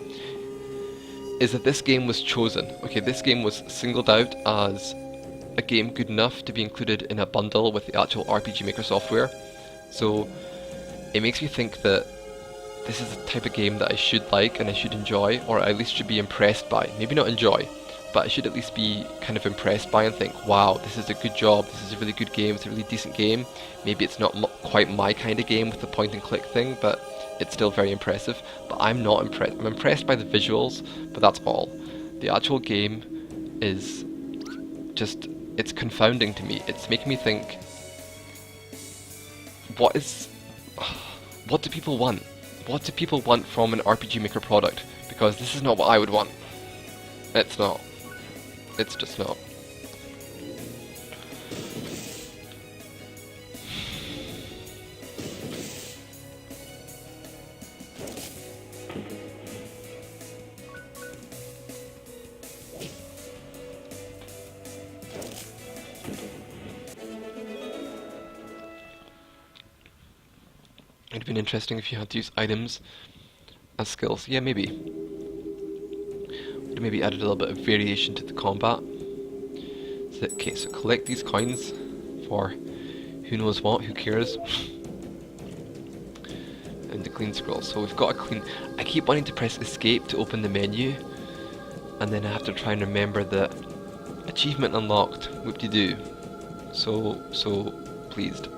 Speaker 1: is that this game was chosen. Okay, this game was singled out as a game good enough to be included in a bundle with the actual RPG Maker software. So it makes me think that this is the type of game that I should like and I should enjoy, or at least should be impressed by. Maybe not enjoy, but I should at least be kind of impressed by and think, wow, this is a good job, this is a really good game, it's a really decent game. Maybe it's not quite my kind of game with the point and click thing, but it's still very impressive. But I'm not impressed. I'm impressed by the visuals, but that's all. The actual game is just, it's confounding to me. It's making me think, what do people want? What do people want from an RPG Maker product? Because this is not what I would want. It's not. It's just not. been interesting if you had to use items as skills. Yeah, maybe. Would have maybe added a little bit of variation to the combat. So, okay, so collect these coins for who knows what, who cares. And the clean scroll. So we've got a clean... I keep wanting to press escape to open the menu, and then I have to try and remember that achievement unlocked, whoop-de-doo. So pleased.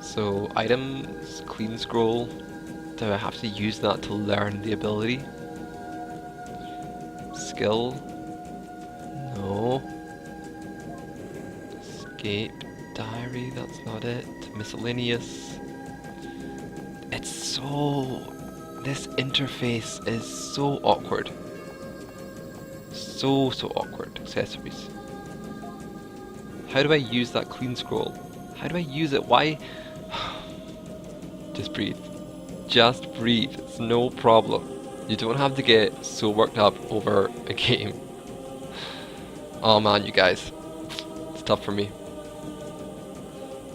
Speaker 1: So items, clean scroll, do I have to use that to learn the ability? Skill, no. Escape, diary, that's not it. Miscellaneous. It's so... This interface is so awkward. So awkward. Accessories. How do I use that clean scroll? How do I use it? Why? Just breathe. Just breathe. It's no problem. You don't have to get so worked up over a game. Oh man, you guys. It's tough for me.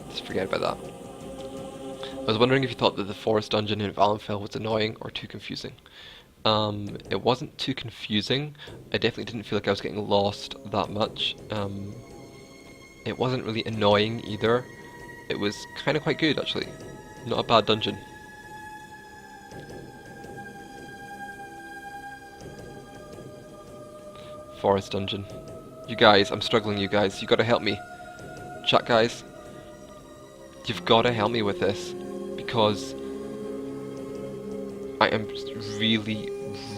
Speaker 1: Just forget about that. I was wondering if you thought that the forest dungeon in Valenfell was annoying or too confusing. It wasn't too confusing. I definitely didn't feel like I was getting lost that much. It wasn't really annoying either. It was kind of quite good actually. Not a bad dungeon. Forest dungeon. You guys, I'm struggling, you guys. You gotta help me. Chat guys. You've gotta help me with this. Because I am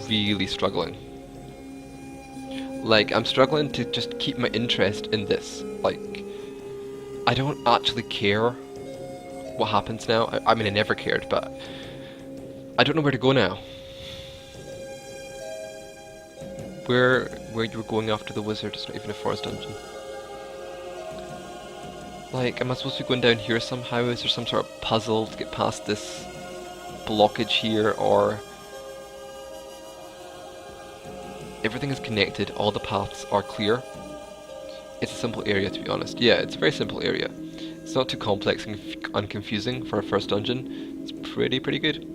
Speaker 1: really struggling. Like, I'm struggling to just keep my interest in this. Like, I don't actually care what happens now. I mean, I never cared, but I don't know where to go now. Where you were going after the wizard is not even a forest dungeon. Like, am I supposed to be going down here somehow? Is there some sort of puzzle to get past this blockage here, or... Everything is connected, all the paths are clear. It's a simple area, to be honest. Yeah, it's a very simple area. It's not too complex and confusing for a first dungeon. It's pretty good.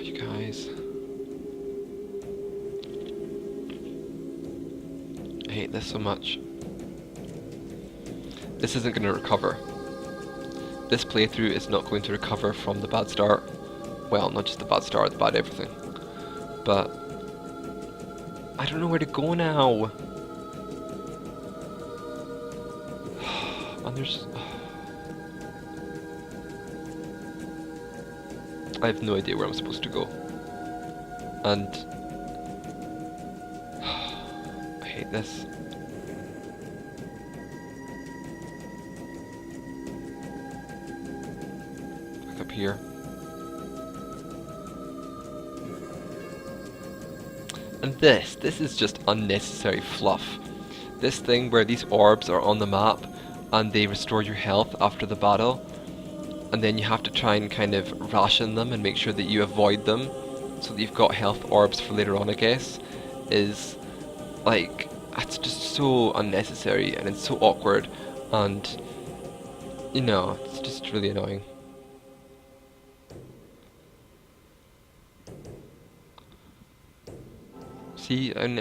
Speaker 1: You guys. I hate this so much. This isn't going to recover. This playthrough is not going to recover from the bad start. Well, not just the bad start, the bad everything. But I don't know where to go now. And there's... I have no idea where I'm supposed to go. And... I hate this. Back up here. And this is just unnecessary fluff. This thing where these orbs are on the map and they restore your health after the battle, and then you have to try and kind of ration them and make sure that you avoid them so that you've got health orbs for later on, I guess, is like, it's just so unnecessary and it's so awkward, and you know, it's just really annoying. See, I don't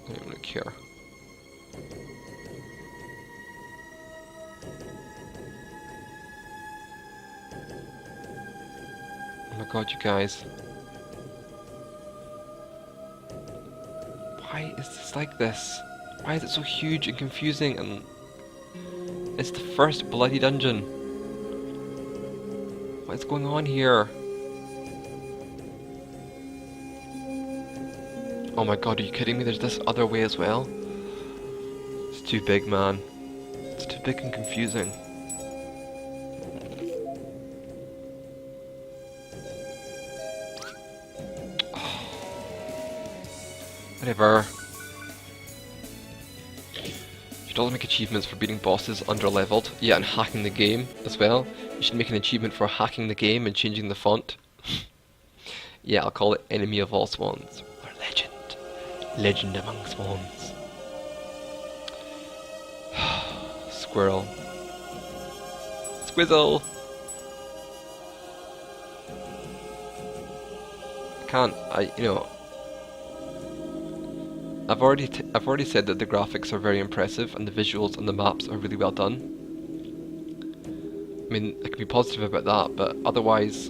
Speaker 1: even care. Oh my god, you guys. Why is this like this? Why is it so huge and confusing, and it's the first bloody dungeon? What is going on here? Oh my god, are you kidding me? There's this other way as well? It's too big, man. It's too big and confusing. Oh. Whatever. You should also make achievements for beating bosses under-leveled. Yeah, and hacking the game as well. You should make an achievement for hacking the game and changing the font. Yeah, I'll call it Enemy of All Swans. Or Legend. Legend among Swans. squirrel. Squizzle! I can't, I've already said that the graphics are very impressive and the visuals and the maps are really well done. I mean, I can be positive about that, but otherwise,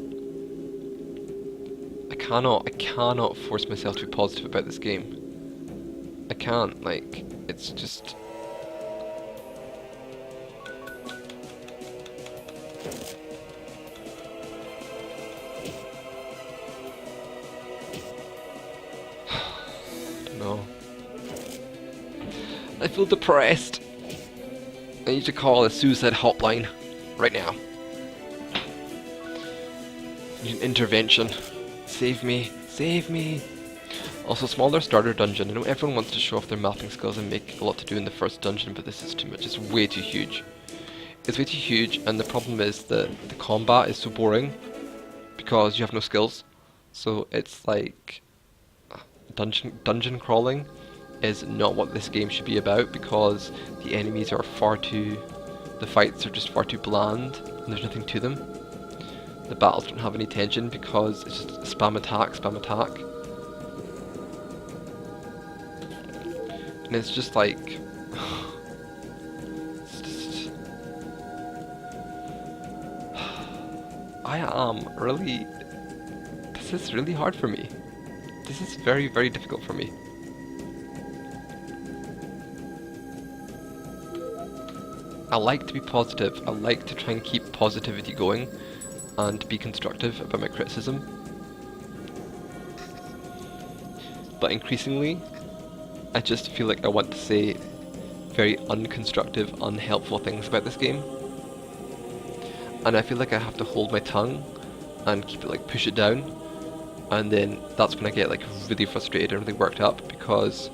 Speaker 1: I cannot force myself to be positive about this game. I can't, like, it's just... No. I feel depressed. I need to call a suicide hotline right now. Need an intervention. Save me. Save me. Also, smaller starter dungeon. I know everyone wants to show off their mapping skills and make a lot to do in the first dungeon, but this is too much. It's way too huge. It's way too huge, and the problem is that the combat is so boring because you have no skills. So it's like dungeon crawling is not what this game should be about, because the enemies are the fights are just far too bland and there's nothing to them. The battles don't have any tension because it's just spam attack, spam attack. And it's just like... it's just... I am really... This is really hard for me. This is very, very difficult for me. I like to be positive. I like to try and keep positivity going and be constructive about my criticism. But increasingly, I just feel like I want to say very unconstructive, unhelpful things about this game. And I feel like I have to hold my tongue and keep it, like, push it down. And then that's when I get, like, really frustrated and really worked up, because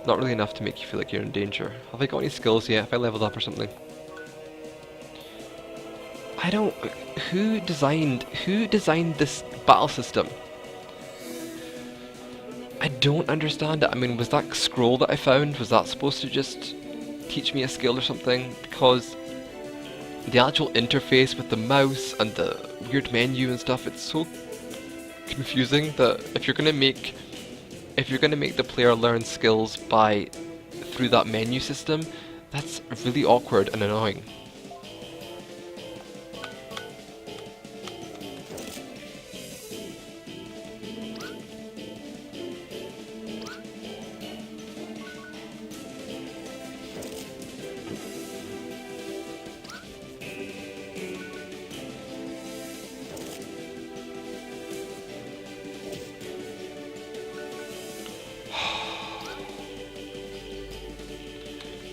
Speaker 1: not really enough to make you feel like you're in danger. Have I got any skills yet? Have I leveled up or something? I don't... Who designed this battle system? I don't understand it. I mean, was that scroll that I found, was that supposed to just teach me a skill or something? Because the actual interface with the mouse and the weird menu and stuff, it's so confusing that if you're gonna make the player learn skills through that menu system, that's really awkward and annoying.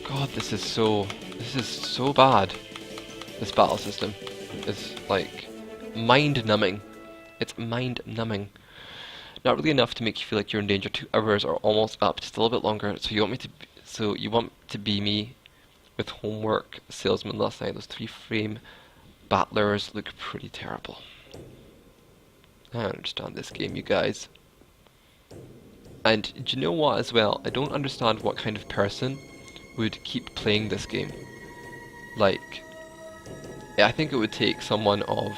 Speaker 1: God, this is so bad. This battle system is like mind-numbing. It's mind-numbing. Not really enough to make you feel like you're in danger. 2 hours are almost up, just a little bit longer. So you want to be me with homework salesman last night. Those 3-frame battlers look pretty terrible. I don't understand this game, you guys. And do you know what as well? I don't understand what kind of person would keep playing this game. Like, I think it would take someone of...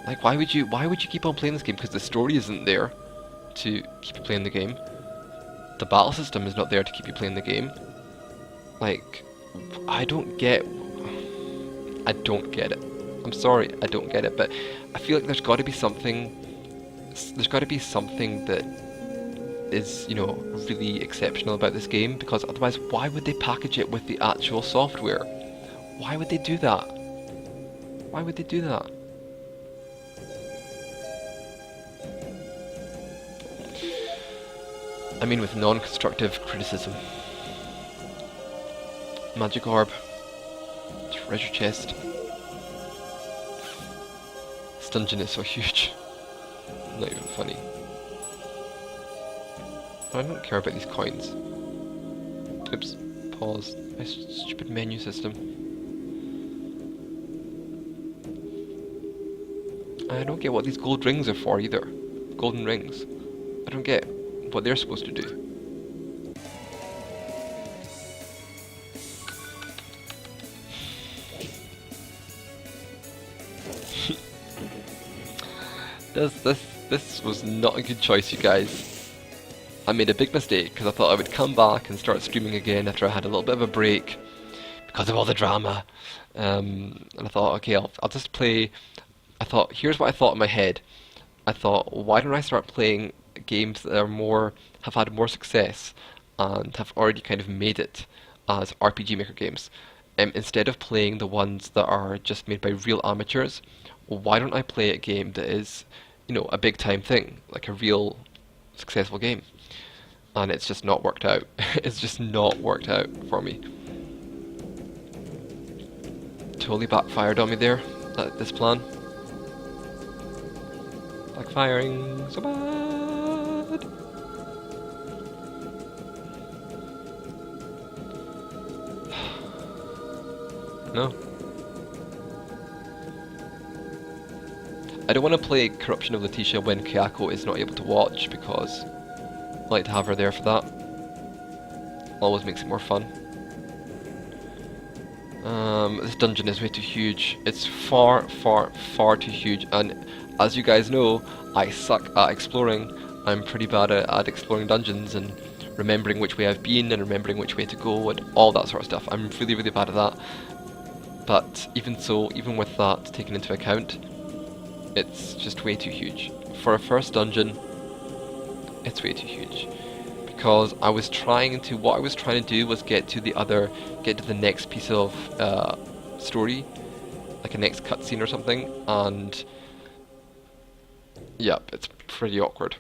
Speaker 1: Like, why would you keep on playing this game? Because the story isn't there to keep you playing the game. The battle system is not there to keep you playing the game. Like, I don't get it. I'm sorry, I don't get it, but I feel like there's got to be something that is, you know, really exceptional about this game, because otherwise why would they package it with the actual software? Why would they do that? Why would they do that? I mean, with non-constructive criticism. Magic orb. Treasure chest. This dungeon is so huge. Not even funny. I don't care about these coins. Oops. Pause. My stupid menu system. I don't get what these gold rings are for either. Golden rings. I don't get what they're supposed to do. This was not a good choice, you guys. I made a big mistake because I thought I would come back and start streaming again after I had a little bit of a break because of all the drama. And I thought, okay, I'll just play. I thought, here's what I thought in my head. I thought, why don't I start playing games that are have had more success and have already kind of made it as RPG Maker games, instead of playing the ones that are just made by real amateurs. Why don't I play a game that is, a big time thing, like a real successful game? And it's just not worked out. It's just not worked out for me. Totally backfired on me there, this plan. Backfiring so bad. No. I don't want to play Corruption of Letitia when Kayako is not able to watch because I like to have her there for that. Always makes it more fun. This dungeon is way too huge. It's far, far, far too huge, and as you guys know, I suck at exploring. I'm pretty bad at exploring dungeons and remembering which way I've been and remembering which way to go and all that sort of stuff. I'm really, really bad at that. But even so, even with that taken into account, it's just way too huge. For a first dungeon, it's way too huge. Because what I was trying to do was get to the next piece of story, like a next cutscene or something, and yep, it's pretty awkward.